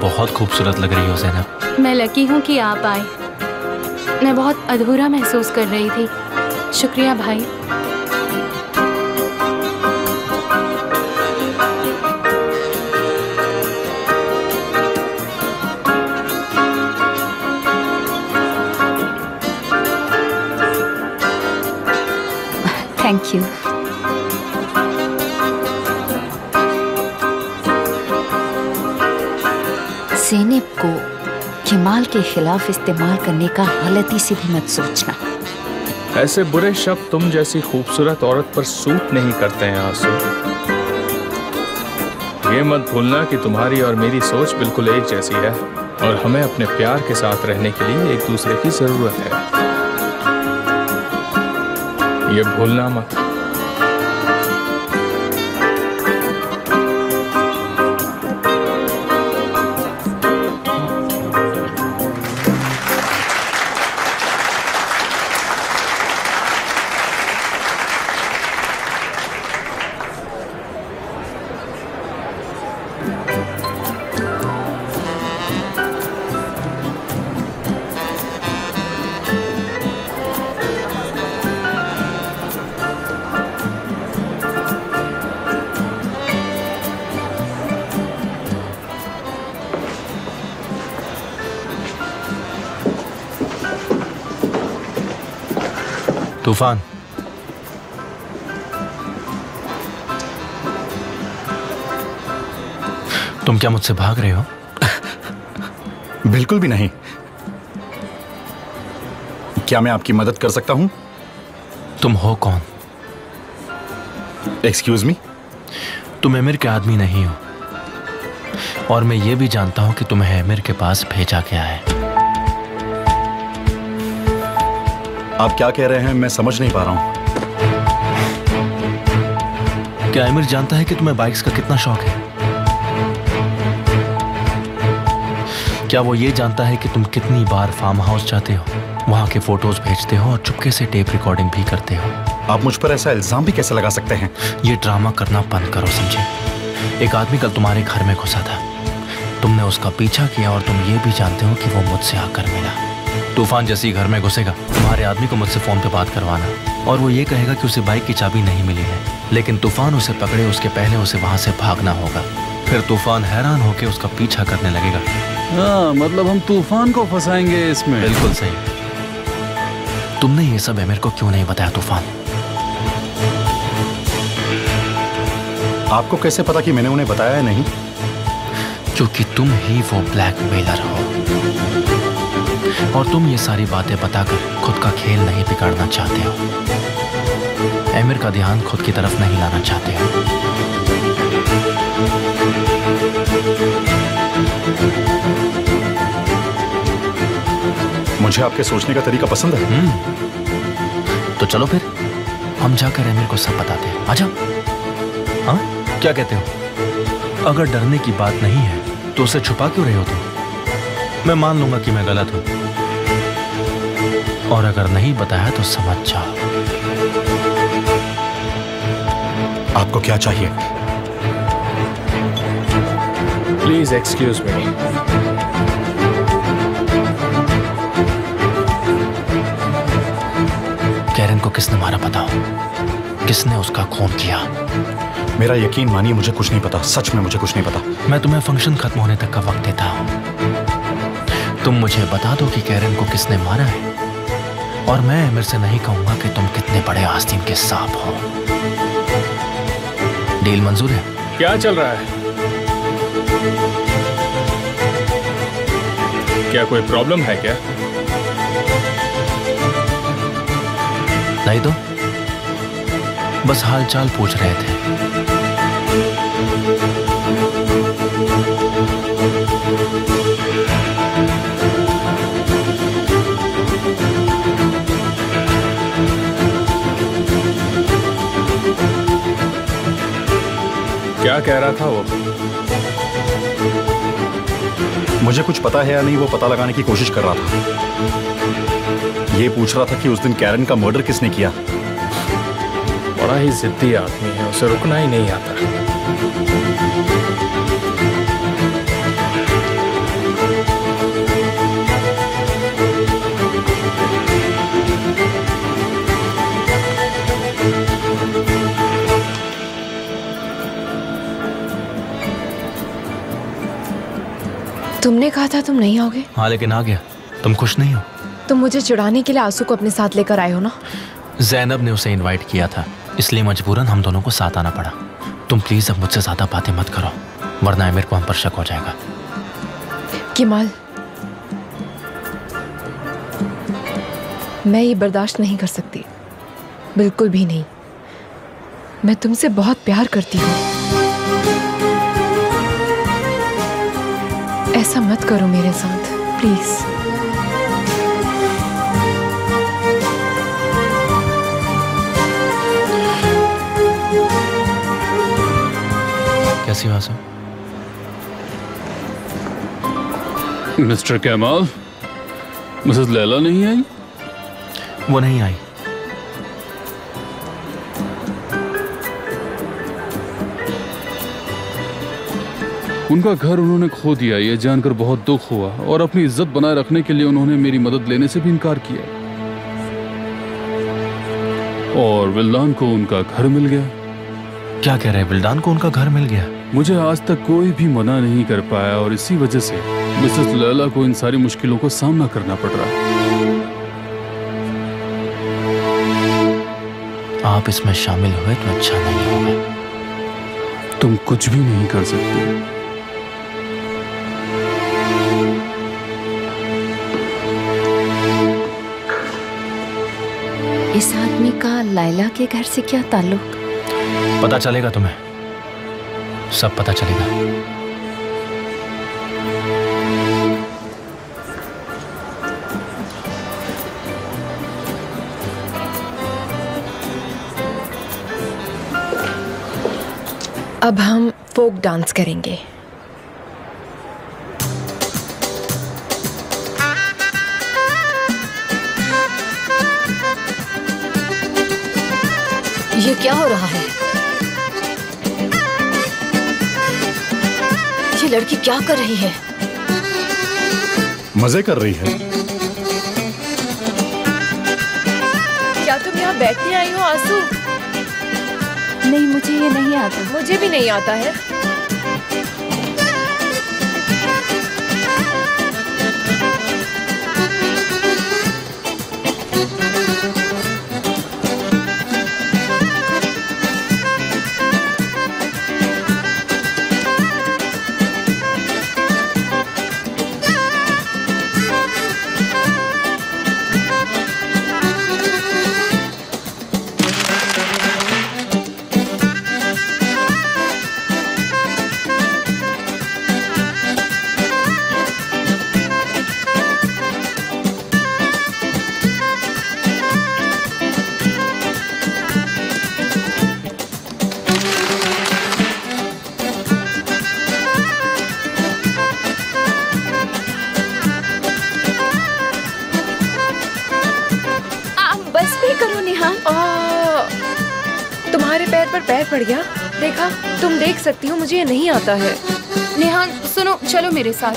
बहुत खूबसूरत लग रही हो ज़ैनब। मैं लकी हूँ कि आप आए। मैं बहुत अधूरा महसूस कर रही थी। शुक्रिया भाई। Thank you. ज़ैनब को कमाल के खिलाफ इस्तेमाल करने का गलती से भी मत सोचना। ऐसे बुरे शब्द तुम जैसी खूबसूरत औरत पर सूट नहीं करते हैं आंसू। ये मत भूलना कि तुम्हारी और मेरी सोच बिल्कुल एक जैसी है और हमें अपने प्यार के साथ रहने के लिए एक दूसरे की जरूरत है। ये भूलना मत। तूफान, तुम क्या मुझसे भाग रहे हो? बिल्कुल भी नहीं। क्या मैं आपकी मदद कर सकता हूं? तुम हो कौन? Excuse me? तुम एमिर के आदमी नहीं हो और मैं ये भी जानता हूं कि तुम्हें एमिर के पास भेजा गया है। आप क्या कह रहे हैं मैं समझ नहीं पा रहा हूं। क्या एमिर जानता है कि तुम्हें बाइक्स का कितना शौक है? क्या वो ये जानता है कि तुम कितनी बार फार्म हाउस जाते हो, वहां के फोटोज भेजते हो और चुपके से टेप रिकॉर्डिंग भी करते हो? आप मुझ पर ऐसा इल्जाम भी कैसे लगा सकते हैं? ये ड्रामा करना बंद करो, समझे? एक आदमी कल तुम्हारे घर में घुसा था, तुमने उसका पीछा किया और तुम ये भी जानते हो कि वो मुझसे आकर मिला। तूफान जैसे ही घर में घुसेगा, तुम्हारे आदमी को मुझसे फोन पे बात करवाना और वो ये कहेगा कि उसे बाइक की चाबी नहीं मिली है, लेकिन तूफान उसे पकड़े उसके पहले उसे वहां से भागना होगा। फिर तूफान हैरान होकर उसका पीछा करने लगेगा। हाँ, मतलब हम तूफान को फंसाएंगे इसमें। बिल्कुल सही। तुमने ये सब एमिर को क्यों नहीं बताया तूफान? आपको कैसे पता कि मैंने उन्हें बताया नहीं? क्योंकि तुम ही वो ब्लैकमेलर हो और तुम ये सारी बातें बताकर खुद का खेल नहीं बिगाड़ना चाहते हो। एमिर का ध्यान खुद की तरफ नहीं लाना चाहते हो। मुझे आपके सोचने का तरीका पसंद है। तो चलो फिर हम जाकर एमिर को सब बताते हैं। आ जाओ। हाँ, क्या कहते हो? अगर डरने की बात नहीं है तो उसे छुपा क्यों रहे हो तुम? मैं मान लूंगा कि मैं गलत हूं और अगर नहीं बताया तो समझ जाओ। आपको क्या चाहिए? Please excuse me. कैरन को किसने मारा बताओ? किसने उसका खून किया? मेरा यकीन मानिए, मुझे कुछ नहीं पता। सच में मुझे कुछ नहीं पता। मैं तुम्हें फंक्शन खत्म होने तक का वक्त देता हूं। तुम मुझे बता दो कि कैरन को किसने मारा है और मैं एमिर से नहीं कहूंगा कि तुम कितने बड़े आस्तीन के सांप हो। डील मंजूर है? क्या चल रहा है? क्या कोई प्रॉब्लम है क्या? नहीं तो बस हालचाल पूछ रहे थे। क्या कह रहा था वो? मुझे कुछ पता है या नहीं वो पता लगाने की कोशिश कर रहा था। ये पूछ रहा था कि उस दिन कैरन का मर्डर किसने किया। बड़ा ही जिद्दी आदमी है, उसे रुकना ही नहीं आता। तुमने कहा था तुम नहीं आओगे। हाँ लेकिन आ गया। तुम खुश नहीं हो? तुम मुझे चिढ़ाने के लिए आंसू को अपने साथ लेकर आए हो ना। जैनब ने उसे इनवाइट किया था, इसलिए मजबूरन हम दोनों को साथ आना पड़ा। तुम प्लीज अब मुझसे ज्यादा बातें मत करो, वरना आमिर को हम पर शक हो जाएगा। किमाल, मैं ये बर्दाश्त नहीं कर सकती, बिल्कुल भी नहीं। मैं तुमसे बहुत प्यार करती हूँ। ऐसा मत करो मेरे साथ प्लीज। कैसी बात है? मिस्टर कमाल, मिसेस लैला नहीं आई? वो नहीं आई। उनका घर उन्होंने खो दिया, ये जानकर बहुत दुख हुआ और अपनी इज्जत बनाए रखने के लिए उन्होंने मेरी मदद लेने से भी इनकार किया। और विल्दान को उनका घर मिल गया। क्या कह रहे हैं? विल्दान को उनका घर मिल गया? मुझे आज तक कोई भी मना नहीं कर पाया और इसी वजह से मिसेस लैला को इन सारी मुश्किलों को सामना करना पड़ रहा है। आप इसमें शामिल हुए तो अच्छा नहीं होगा। तुम कुछ भी नहीं कर सकते। इस आदमी का लायला के घर से क्या ताल्लुक? पता चलेगा तुम्हें, सब पता चलेगा। अब हम फोक डांस करेंगे। ये क्या हो रहा है? ये लड़की क्या कर रही है? मजे कर रही है। क्या तुम यहाँ बैठने आई हो आंसू? नहीं, मुझे ये नहीं आता। मुझे भी नहीं आता है। तुम्हारे पैर पर पैर पड़ गया। देखा, तुम देख सकती हो, मुझे ये नहीं आता है। नेहान सुनो, चलो मेरे साथ।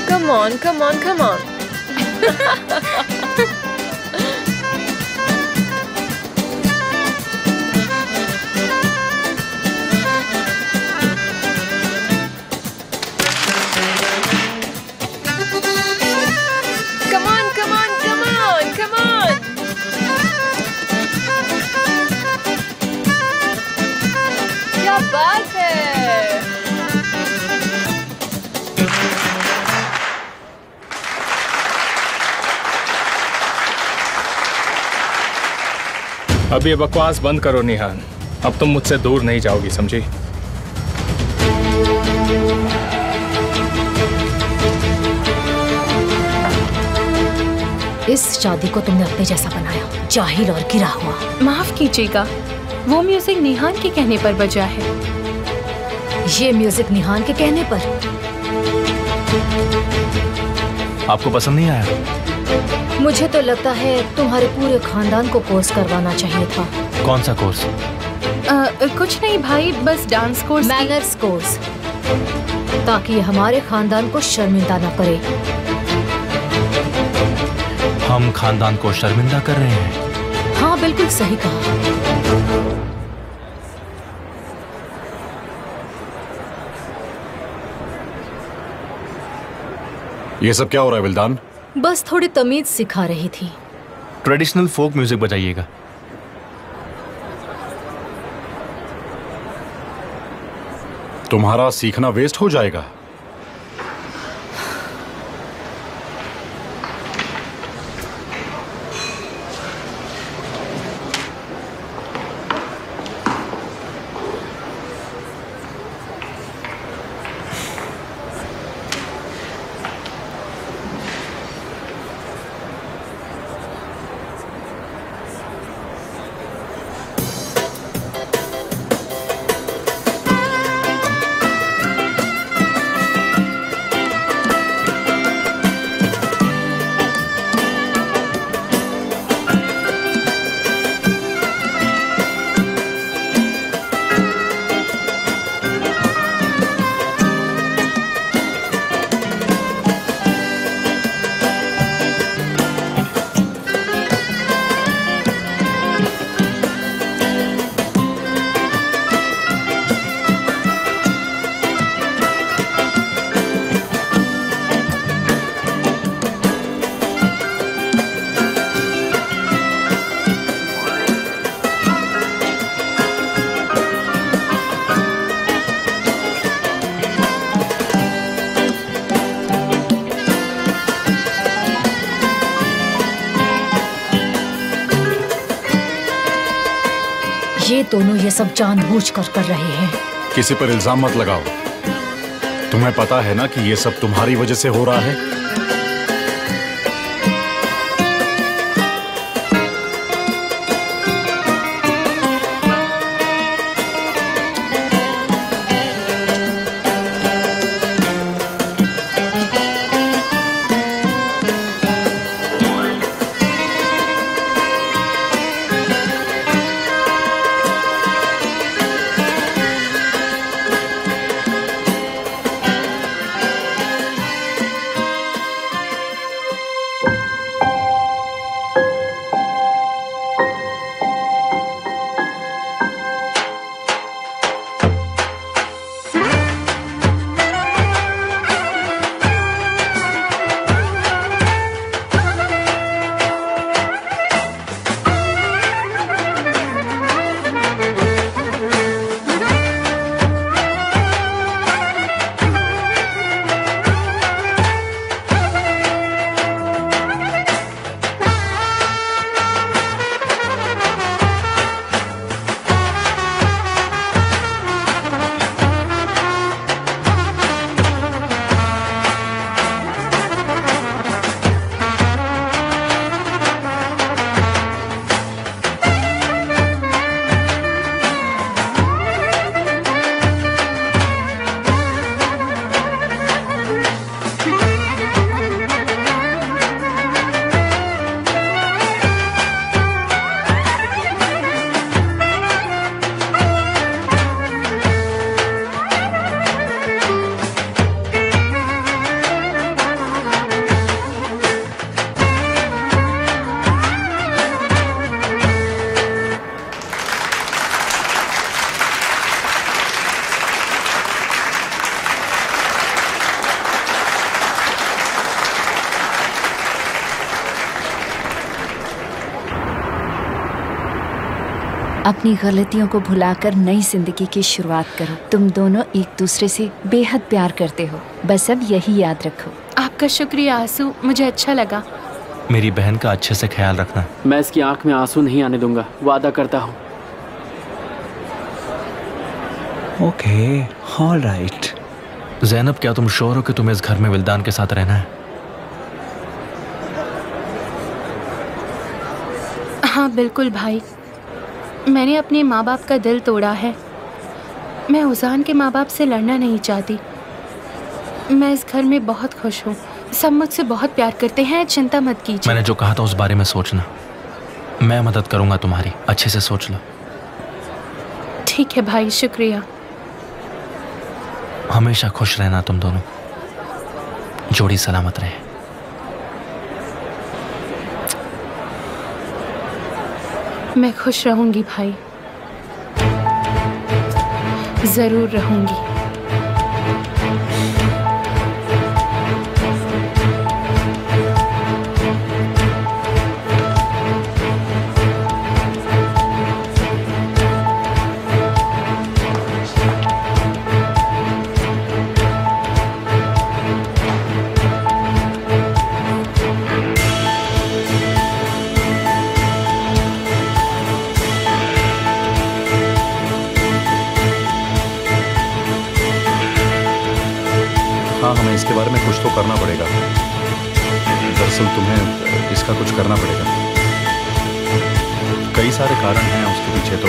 Come on come on come on. बात है। अब ये बकवास बंद करो निहान, अब तुम मुझसे दूर नहीं जाओगी, समझी? इस शादी को तुमने अपने जैसा बनाया, जाहिल और गिरा हुआ। माफ कीजिएगा, वो म्यूजिक निहान के कहने पर बजा है। ये म्यूजिक निहान के कहने पर? आपको पसंद नहीं आया? मुझे तो लगता है तुम्हारे पूरे खानदान को कोर्स करवाना चाहिए था। कौन सा कोर्स? कुछ नहीं भाई, बस डांस कोर्स। मैनर्स कोर्स, ताकि हमारे खानदान को शर्मिंदा न करे। हम खानदान को शर्मिंदा कर रहे हैं? हाँ बिल्कुल सही कहा। ये सब क्या हो रहा है विल्दान? बस थोड़ी तमीज सिखा रही थी। ट्रेडिशनल फोक म्यूजिक बजाइएगा। तुम्हारा सीखना वेस्ट हो जाएगा। ये दोनों ये सब जानबूझकर कर रहे हैं। किसी पर इल्जाम मत लगाओ। तुम्हें पता है ना कि ये सब तुम्हारी वजह से हो रहा है। अपनी गलतियों को भुलाकर नई जिंदगी की शुरुआत करो। तुम दोनों एक दूसरे से बेहद प्यार करते हो, बस अब यही याद रखो। आपका शुक्रिया आंसू, मुझे अच्छा लगा। मेरी बहन का अच्छे से ख्याल रखना। मैं इसकी आंख में आंसू नहीं आने दूंगा, वादा करता हूँ। Okay, all right. ज़ैनब, क्या तुम श्योर हो कि तुम्हें इस घर में विल्दान के साथ रहना है? हाँ बिल्कुल भाई, मैंने अपने माँ बाप का दिल तोड़ा है। मैं उजान के माँ बाप से लड़ना नहीं चाहती। मैं इस घर में बहुत खुश हूँ, सब मुझसे बहुत प्यार करते हैं, चिंता मत कीजिए। मैंने जो कहा था उस बारे में सोचना, मैं मदद करूँगा तुम्हारी, अच्छे से सोच लो। ठीक है भाई, शुक्रिया। हमेशा खुश रहना तुम दोनों, जोड़ी सलामत रहे। मैं खुश रहूंगी भाई, जरूर रहूंगी। हाँ, हमें इसके बारे में कुछ तो करना पड़ेगा। दरअसल तुम्हें इसका कुछ करना पड़ेगा। कई सारे कारण हैं उसके पीछे तो।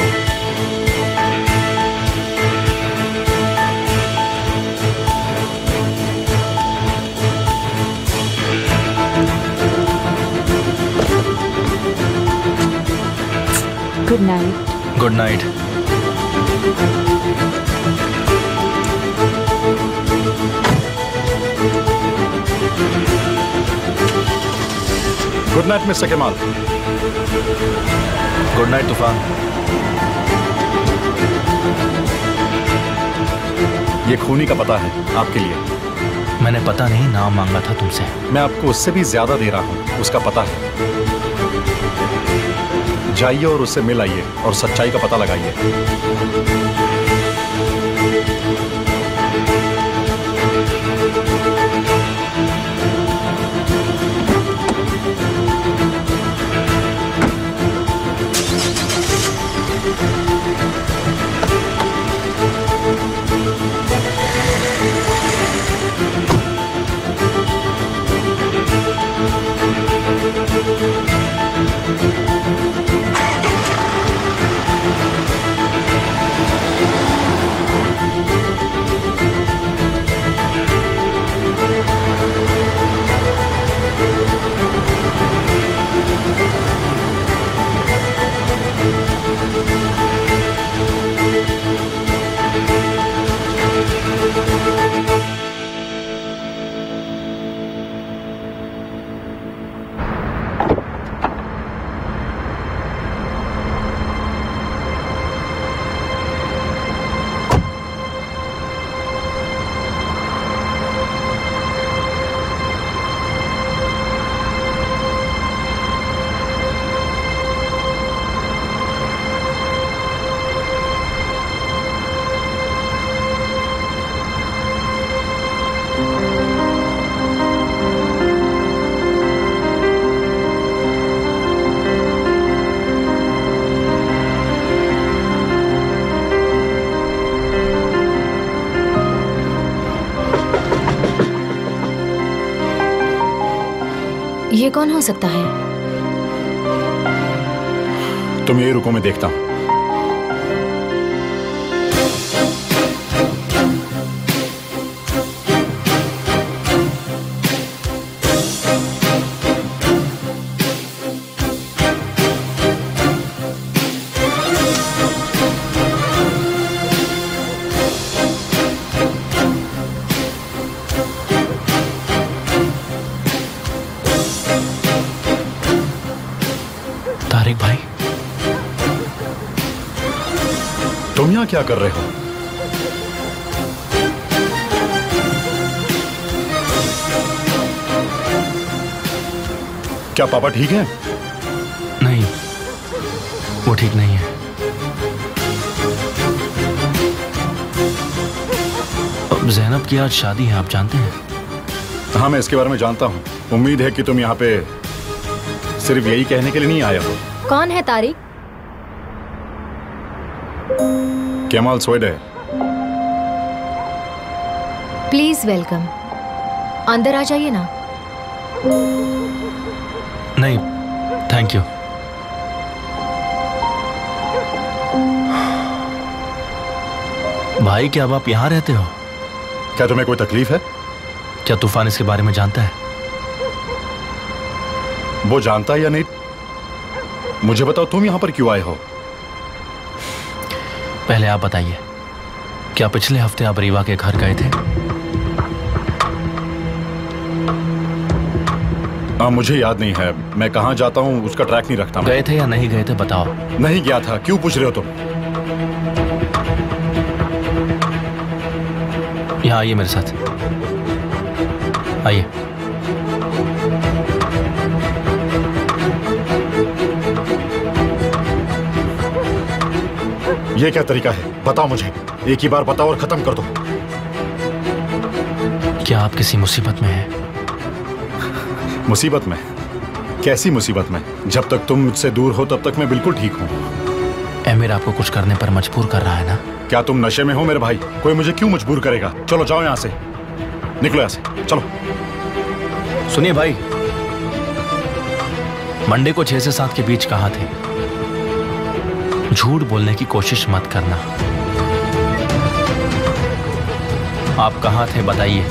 Good night. Good night. Good night mister कमाल। गुड नाइट तूफान। ये खूनी का पता है आपके लिए। मैंने पता नहीं, नाम मांगा था तुमसे। मैं आपको उससे भी ज्यादा दे रहा हूं, उसका पता है। जाइए और उससे मिल आइए और सच्चाई का पता लगाइए। ये कौन हो सकता है? तुम यही रुको, मैं देखता हूं। तारिक भाई, तुम यहाँ क्या कर रहे हो? क्या पापा ठीक है? नहीं, वो ठीक नहीं है। अब ज़ैनब की आज शादी है, आप जानते हैं? हाँ, मैं इसके बारे में जानता हूँ। उम्मीद है कि तुम यहाँ पे सिर्फ यही कहने के लिए नहीं आया हो। कौन है तारिक? कमाल सोएड है। Please welcome. अंदर आ जाइए ना। नहीं, थैंक यू। भाई, क्या अब आप यहाँ रहते हो? क्या तुम्हें कोई तकलीफ है? क्या तूफान इसके बारे में जानता है? वो जानता है या नहीं, मुझे बताओ, तुम यहां पर क्यों आए हो? पहले आप बताइए, क्या पिछले हफ्ते आप रीवा के घर गए थे? मुझे याद नहीं है। मैं कहां जाता हूं उसका ट्रैक नहीं रखता। गए थे या नहीं गए थे, बताओ। नहीं गया था। क्यों पूछ रहे हो तुम? यहाँ आइए मेरे साथ, आइए। ये क्या तरीका है? बताओ मुझे, एक ही बार बताओ और खत्म कर दो। क्या आप किसी मुसीबत में हैं? मुसीबत में? कैसी मुसीबत में? जब तक तुम मुझसे दूर हो तब तक मैं बिल्कुल ठीक हूँ। एमिर आपको कुछ करने पर मजबूर कर रहा है ना? क्या तुम नशे में हो मेरे भाई? कोई मुझे क्यों मजबूर करेगा? चलो जाओ यहाँ से। निकलो यहाँ से, चलो। सुनिए भाई, मंडे को 6 से 7 के बीच कहाँ थे? झूठ बोलने की कोशिश मत करना। आप कहाँ थे बताइए।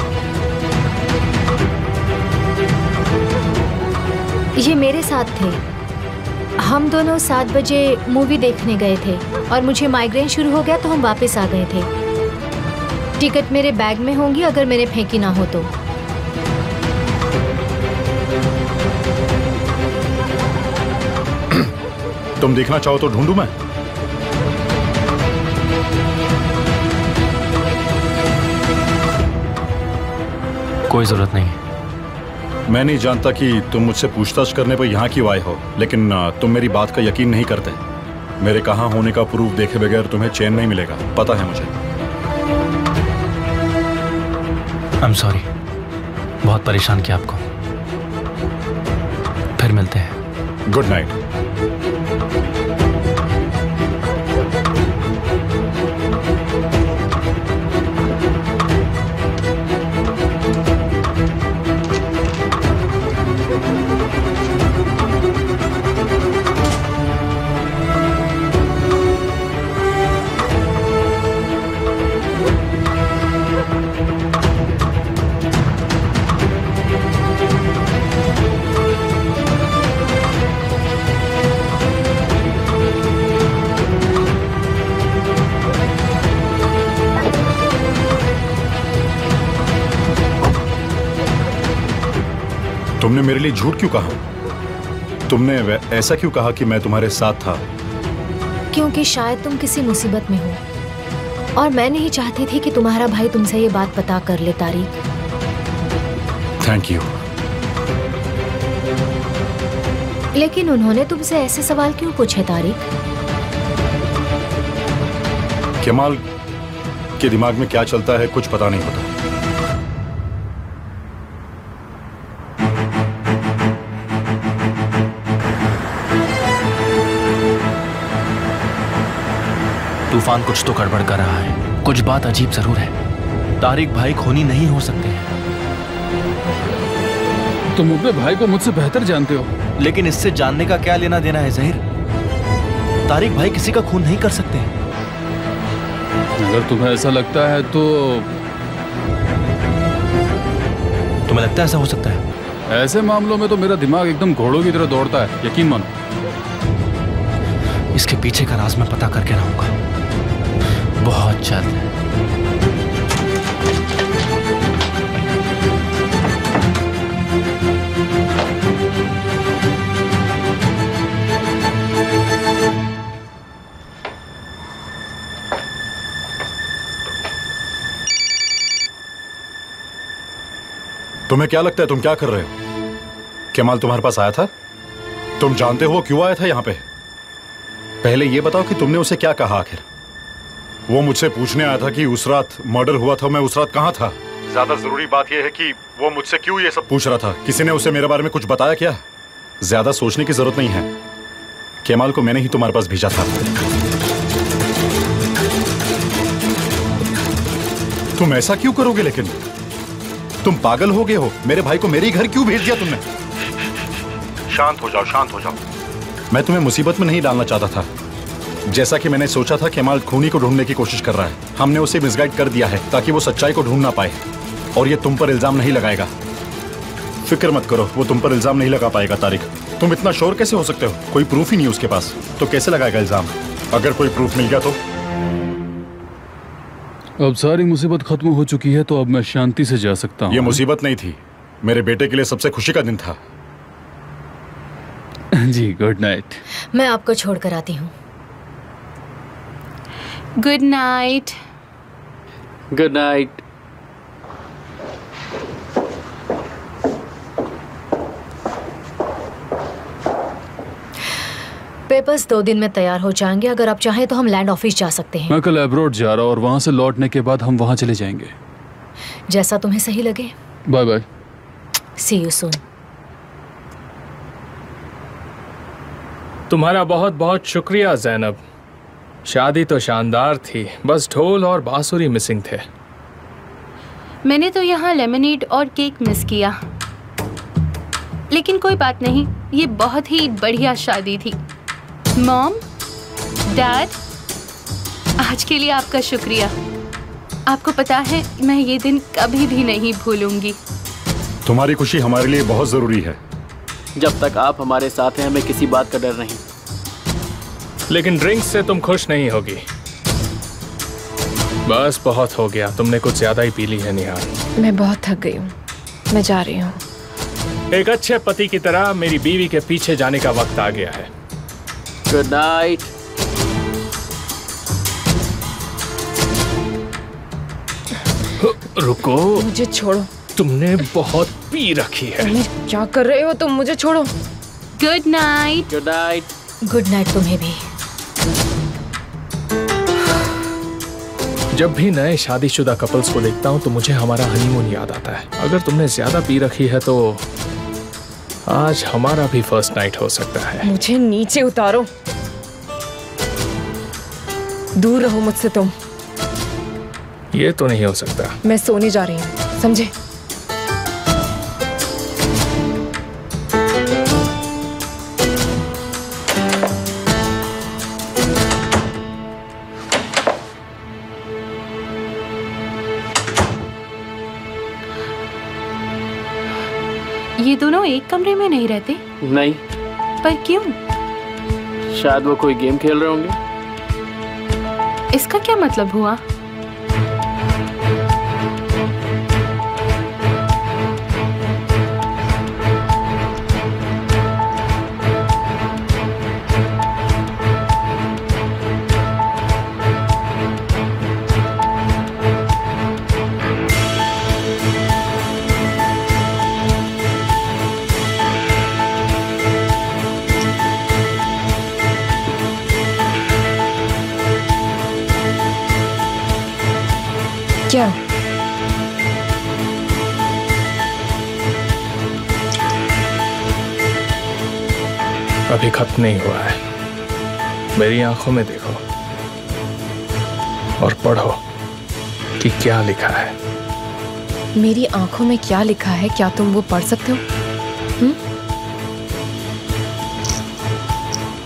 ये मेरे साथ थे। हम दोनों 7 बजे मूवी देखने गए थे और मुझे माइग्रेन शुरू हो गया तो हम वापस आ गए थे। टिकट मेरे बैग में होंगी अगर मैंने फेंकी ना हो तो। तुम देखना चाहो तो ढूंढूं मैं? कोई जरूरत नहीं। मैं नहीं जानता कि तुम मुझसे पूछताछ करने पर यहाँ क्यों आए हो, लेकिन तुम मेरी बात का यकीन नहीं करते। मेरे कहाँ होने का प्रूफ देखे बगैर तुम्हें चैन नहीं मिलेगा, पता है मुझे। I'm sorry, बहुत परेशान किया आपको। फिर मिलते हैं। Good night. तुमने मेरे लिए झूठ क्यों कहा? तुमने ऐसा क्यों कहा कि मैं तुम्हारे साथ था? क्योंकि शायद तुम किसी मुसीबत में हो और मैं नहीं चाहती थी कि तुम्हारा भाई तुमसे ये बात पता कर ले तारिक। Thank you. लेकिन उन्होंने तुमसे ऐसे सवाल क्यों पूछे तारिक? केमाल के दिमाग में क्या चलता है कुछ पता नहीं होता। तूफान कुछ तो गड़बड़ कर रहा है, कुछ बात अजीब जरूर है। तारिक भाई खूनी नहीं हो सकते हैं। तुम अपने भाई को मुझसे बेहतर जानते हो। लेकिन इससे जानने का क्या लेना देना है ज़हीर? तारिक भाई किसी का खून नहीं कर सकते। अगर तुम्हें ऐसा लगता है तो तुम्हें लगता है ऐसा हो सकता है? ऐसे मामलों में तो मेरा दिमाग एकदम घोड़ों की तरह दौड़ता है, यकीन मानो। इसके पीछे का राज मैं पता करके रहूंगा बहुत जल्द। तुम्हें क्या लगता है तुम क्या कर रहे हो? केमाल तुम्हारे पास आया था? तुम जानते हो वो क्यों आया था यहाँ पे? पहले ये बताओ कि तुमने उसे क्या कहा आखिर? वो मुझसे पूछने आया था कि उस रात मर्डर हुआ था, मैं उस रात कहाँ था। ज्यादा जरूरी बात यह है कि वो मुझसे क्यों ये सब पूछ रहा था। किसी ने उसे मेरे बारे में कुछ बताया क्या? ज्यादा सोचने की जरूरत नहीं है। केमाल को मैंने ही तुम्हारे पास भेजा था। तुम ऐसा क्यों करोगे? लेकिन तुम पागल हो गए हो। मेरे भाई को मेरे घर क्यों भेज दिया तुमने? शांत हो जाओ, शांत हो जाओ। मैं तुम्हें मुसीबत में नहीं डालना चाहता था। जैसा कि मैंने सोचा था, केमाल खूनी को ढूंढने की कोशिश कर रहा है। हमने उसे मिसगाइड कर दिया है ताकि वो सच्चाई को ढूंढ ना पाए और ये तुम पर इल्जाम नहीं लगाएगा। फिक्र मत करो, वो तुम पर इल्जाम नहीं लगा पाएगा। तारिक, तुम इतना श्योर कैसे हो सकते हो? कोई प्रूफ ही नहीं उसके पास, तो कैसे लगाएगा इल्जाम? अगर कोई प्रूफ मिल गया तो? अब सारी मुसीबत खत्म हो चुकी है तो अब मैं शांति से जा सकता हूँ। ये मुसीबत नहीं थी, मेरे बेटे के लिए सबसे खुशी का दिन था। जी, गुड नाइट। मैं आपको छोड़कर आती हूँ। Good night. Good night. Papers 2 दिन में तैयार हो जाएंगे। अगर आप चाहें तो हम लैंड ऑफिस जा सकते हैं। मैं कल अब्रॉड जा रहा हूँ और वहां से लौटने के बाद हम वहां चले जाएंगे। जैसा तुम्हें सही लगे। Bye bye. See you soon. तुम्हारा बहुत बहुत शुक्रिया ज़ैनब। शादी तो शानदार थी, बस ढोल और बांसुरी मिसिंग थे। मैंने तो यहाँ लेमनेड और केक मिस किया, लेकिन कोई बात नहीं, ये बहुत ही बढ़िया शादी थी। मॉम, डैड, आज के लिए आपका शुक्रिया। आपको पता है मैं ये दिन कभी भी नहीं भूलूंगी। तुम्हारी खुशी हमारे लिए बहुत जरूरी है। जब तक आप हमारे साथ हैं हमें किसी बात का डर नहीं। लेकिन ड्रिंक्स से तुम खुश नहीं होगी। बस बहुत हो गया, तुमने कुछ ज्यादा ही पी ली है निहाल। मैं बहुत थक गई हूँ, मैं जा रही हूँ। एक अच्छे पति की तरह मेरी बीवी के पीछे जाने का वक्त आ गया है। Good night. रुको, मुझे छोड़ो। तुमने बहुत पी रखी है। क्या कर रहे हो तुम? मुझे छोड़ो। Good night. Good night. Good night तुम्हें भी। जब भी नए शादीशुदा कपल्स को देखता हूँ तो मुझे हमारा हनीमून याद आता है। अगर तुमने ज्यादा पी रखी है तो आज हमारा भी फर्स्ट नाइट हो सकता है। मुझे नीचे उतारो, दूर रहो मुझसे तुम। ये तो नहीं हो सकता। मैं सोने जा रही हूँ, समझे? ये दोनों एक कमरे में नहीं रहते? नहीं। पर क्यों? शायद वो कोई गेम खेल रहे होंगे। इसका क्या मतलब हुआ? क्या? अभी खत्म नहीं हुआ है। मेरी आंखों में देखो और पढ़ो कि क्या लिखा है। मेरी आंखों में क्या लिखा है, क्या तुम वो पढ़ सकते हो?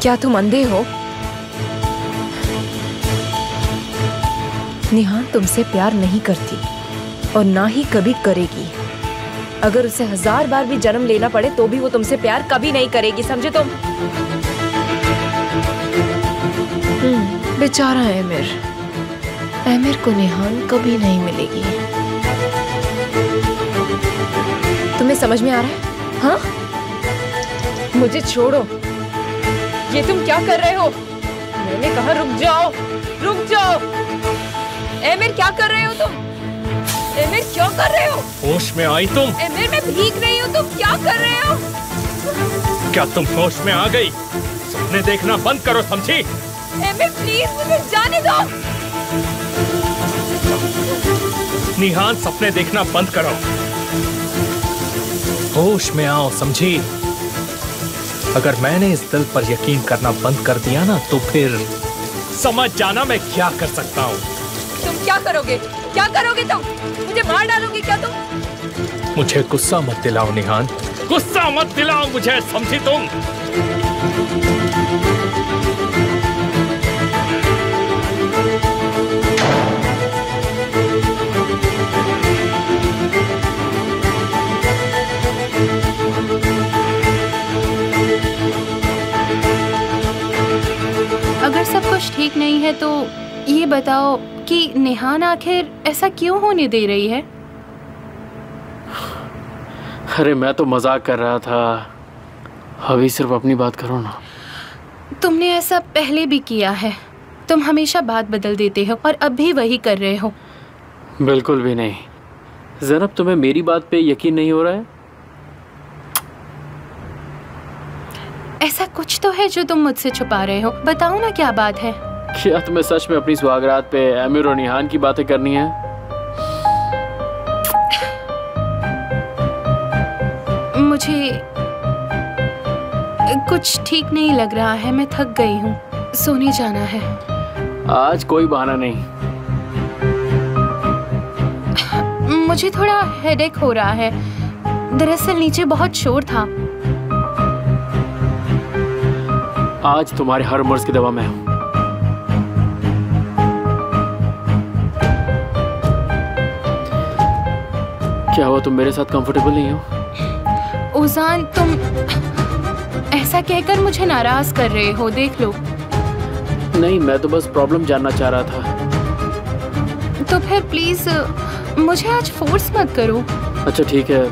क्या तुम अंधे हो? निहाल तुमसे प्यार नहीं करती और ना ही कभी करेगी। अगर उसे 1000 बार भी जन्म लेना पड़े तो भी वो तुमसे प्यार कभी नहीं करेगी, समझे तुम? बेचारा एमिर को निहाल कभी नहीं मिलेगी। तुम्हें समझ में आ रहा है? हाँ? मुझे छोड़ो। ये तुम क्या कर रहे हो? मैंने कहा रुक जाओ, रुक जाओ। एमिर क्या कर रहे हो तुम? एमिर क्यों कर रहे हो? होश में आई तुम? एमिर मैं भीग रही हूँ, तुम क्या कर रहे हो? क्या तुम होश में आ गई? सपने देखना बंद करो, समझी? एमिर प्लीज मुझे जाने दो। निहाल सपने देखना बंद करो, होश में आओ, समझी? अगर मैंने इस दिल पर यकीन करना बंद कर दिया ना तो फिर समझ जाना मैं क्या कर सकता हूँ। तुम क्या करोगे? क्या करोगे तुम? मुझे मार डालोगे क्या तुम? मुझे गुस्सा मत दिलाओ निहाल, गुस्सा मत दिलाओ मुझे, समझी तुम? अगर सब कुछ ठीक नहीं है तो ये बताओ कि निहान आखिर ऐसा क्यों होने दे रही है? अरे मैं तो मजाक कर रहा था, अभी सिर्फ अपनी बात करो ना। तुमने ऐसा पहले भी किया है, तुम हमेशा बात बदल देते हो और अब भी वही कर रहे हो। बिल्कुल भी नहीं। ज़ैनब, तुम्हें मेरी बात पे यकीन नहीं हो रहा है? ऐसा कुछ तो है जो तुम मुझसे छुपा रहे हो, बताओ ना क्या बात है। क्या तुम्हें सच में अपनी सुहागरात पे आमिर और निहान की बातें करनी है? मुझे कुछ ठीक नहीं लग रहा है, मैं थक गई हूँ, सोने जाना है। आज कोई बहाना नहीं। मुझे थोड़ा हेडेक हो रहा है। दरअसल नीचे बहुत शोर था। आज तुम्हारे हर मर्ज की दवा मैं हूं। क्या हुआ, तुम मेरे साथ कंफर्टेबल नहीं हो? उजान, तुम ऐसा कहकर मुझे नाराज कर रहे हो। देख लो। नहीं, मैं तो बस प्रॉब्लम जानना चाह रहा था। तो फिर प्लीज मुझे आज फोर्स मत करो। अच्छा ठीक है।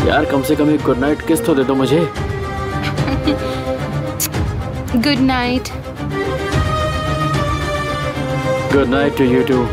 यार कम से कम एक गुड नाइट किस तो दे दो मुझे। Good night. Good night to you too.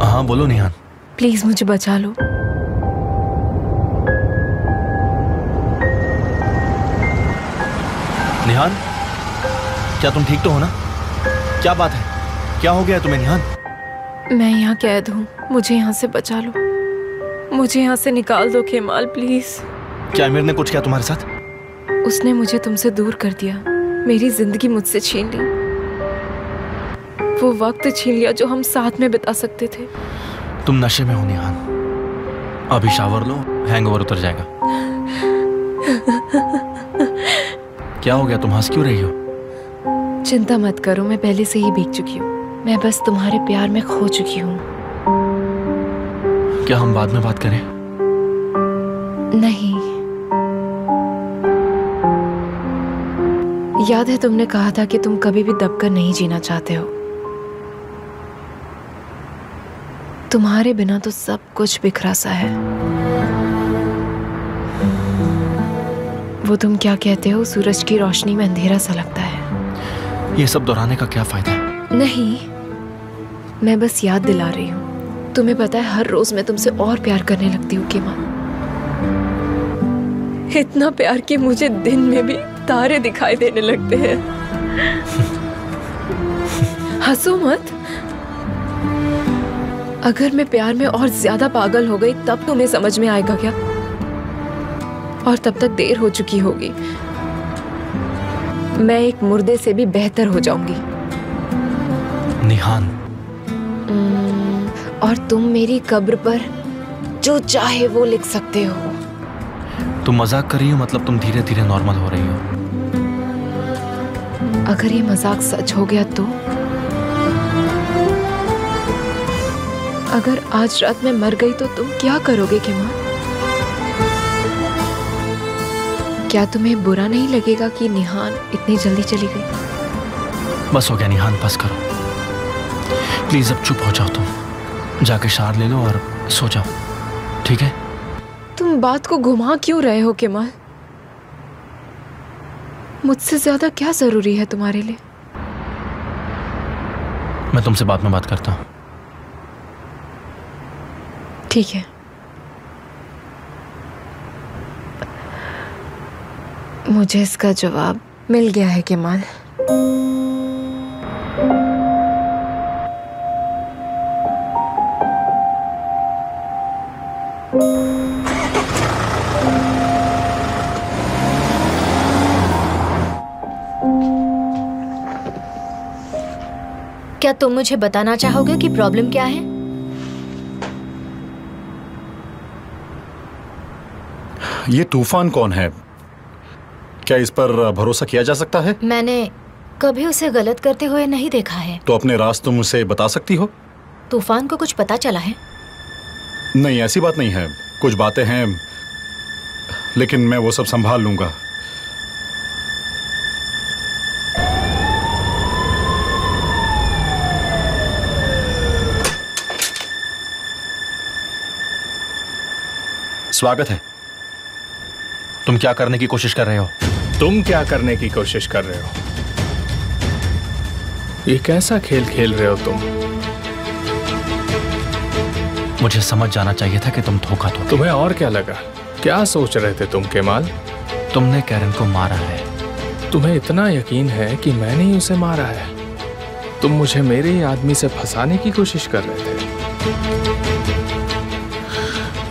हाँ बोलो निहान। प्लीज मुझे बचा लो। निहान, क्या तुम ठीक तो हो ना? क्या बात है, क्या हो गया तुम्हें निहान? मैं यहाँ कैद हूँ, मुझे यहाँ से बचा लो। मुझे यहाँ से निकाल दो केमाल, प्लीज। क्या अमीर ने कुछ किया तुम्हारे साथ? उसने मुझे तुमसे दूर कर दिया, मेरी जिंदगी मुझसे छीन ली, वो वक्त छीन लिया जो हम साथ में बिता सकते थे। तुम नशे में हो निहान, अभी शावर लो, हैंगओवर उतर जाएगा। क्या हो गया, तुम हंस क्यों रही हो? चिंता मत करो, मैं पहले से ही भीग चुकी हूँ। मैं बस तुम्हारे प्यार में खो चुकी हूँ। क्या हम बाद में बात करें? नहीं, याद है तुमने कहा था कि तुम कभी भी दबकर नहीं जीना चाहते हो। तुम्हारे बिना तो सब कुछ बिखरा सा है। वो तुम क्या कहते हो, सूरज की रोशनी में अंधेरा सा लगता है। ये सब दोहराने का क्या फायदा है? नहीं, मैं बस याद दिला रही हूँ। तुम्हें पता है हर रोज मैं तुमसे और प्यार करने लगती हूँ केमाल। इतना प्यार कि मुझे दिन में भी तारे दिखाई देने लगते हैं। हंसो मत। अगर मैं प्यार में और ज्यादा पागल हो गई तब तुम्हें समझ में आएगा क्या? और तब तक देर हो चुकी होगी। मैं एक मुर्दे से भी बेहतर हो जाऊंगी। निहान। और तुम मेरी कब्र पर जो चाहे वो लिख सकते हो। तुम मजाक कर रही हो? मतलब तुम धीरे धीरे नॉर्मल हो रही हो? अगर ये मजाक सच हो गया तो? अगर आज रात मैं मर गई तो तुम क्या करोगे केमाल? क्या तुम्हें बुरा नहीं लगेगा कि निहान इतनी जल्दी चली गई? बस हो गया निहान, बस करो प्लीज, अब चुप हो जाओ। तुम जाके शार ले लो और सो जाओ, ठीक है? तुम बात को घुमा क्यों रहे हो केमाल? मुझसे ज्यादा क्या जरूरी है तुम्हारे लिए? मैं तुमसे बाद में बात करता हूँ। ठीक है। मुझे इसका जवाब मिल गया है केमाल। क्या तुम मुझे बताना चाहोगे कि प्रॉब्लम क्या है? ये तूफान कौन है? क्या इस पर भरोसा किया जा सकता है? मैंने कभी उसे गलत करते हुए नहीं देखा है। तो अपने राज तुम उसे बता सकती हो? तूफान को कुछ पता चला है? नहीं, ऐसी बात नहीं है। कुछ बातें हैं, लेकिन मैं वो सब संभाल लूंगा। स्वागत है। तुम क्या करने की कोशिश कर रहे हो? तुम क्या करने की कोशिश कर रहे हो? ये कैसा खेल खेल रहे हो तुम? मुझे समझ जाना चाहिए था कि तुम धोखा दो। तुम्हें और क्या लगा? क्या सोच रहे थे तुम केमाल? तुमने कैरन को मारा है। तुम्हें इतना यकीन है कि मैंने ही उसे मारा है? तुम मुझे मेरे ही आदमी से फंसाने की कोशिश कर रहे थे।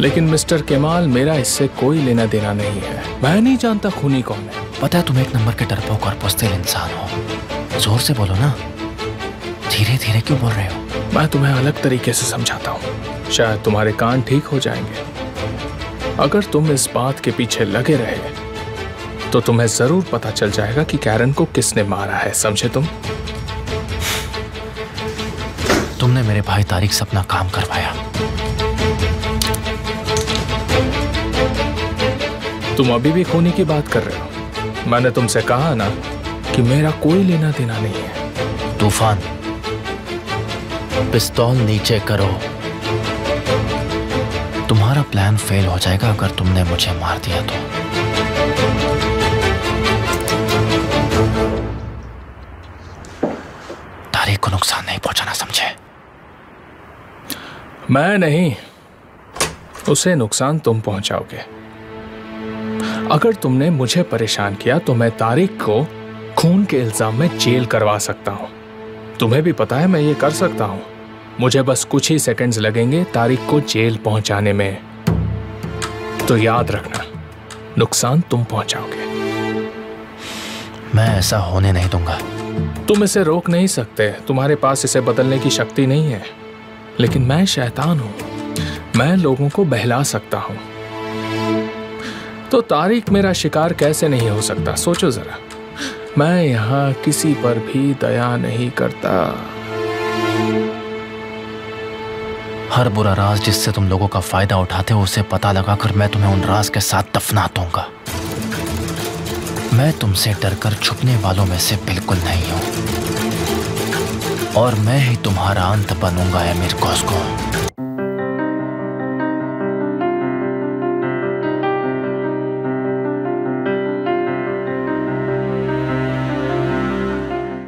लेकिन मिस्टर केमाल, मेरा इससे कोई लेना देना नहीं है। मैं नहीं जानता खूनी कौन है। पता है तुम एक नंबर के डरपोक और बुज़दिल इंसान हो। जोर से बोलो ना, धीरे धीरे क्यों बोल रहे हो? मैं तुम्हें अलग तरीके से समझाता हूँ, शायद तुम्हारे कान ठीक हो जाएंगे। अगर तुम इस बात के पीछे लगे रहे तो तुम्हें जरूर पता चल जाएगा कि कैरन को किसने मारा है। समझे तुम? तुमने मेरे भाई तारिक से अपना काम करवाया। तुम अभी भी खूनी की बात कर रहे हो? मैंने तुमसे कहा ना कि मेरा कोई लेना देना नहीं है। तूफान, पिस्तौल नीचे करो। तुम्हारा प्लान फेल हो जाएगा अगर तुमने मुझे मार दिया तो। तारिक को नुकसान नहीं पहुंचाना, समझे? मैं नहीं, उसे नुकसान तुम पहुंचाओगे। अगर तुमने मुझे परेशान किया तो मैं तारिक को खून के इल्जाम में जेल करवा सकता हूं। तुम्हें भी पता है मैं ये कर सकता हूं। मुझे बस कुछ ही सेकंड्स लगेंगे तारिक को जेल पहुंचाने में। तो याद रखना, नुकसान तुम पहुंचाओगे। मैं ऐसा होने नहीं दूंगा। तुम इसे रोक नहीं सकते, तुम्हारे पास इसे बदलने की शक्ति नहीं है। लेकिन मैं शैतान हूं, मैं लोगों को बहला सकता हूं। तो तारिक मेरा शिकार कैसे नहीं हो सकता? सोचो जरा। मैं यहां किसी पर भी दया नहीं करता। हर बुरा राज जिससे तुम लोगों का फायदा उठाते हो उसे पता लगाकर मैं तुम्हें उन राज के साथ दफना दूंगा। मैं तुमसे डरकर छुपने वालों में से बिल्कुल नहीं हूं, और मैं ही तुम्हारा अंत बनूंगा एमिर कॉस्को।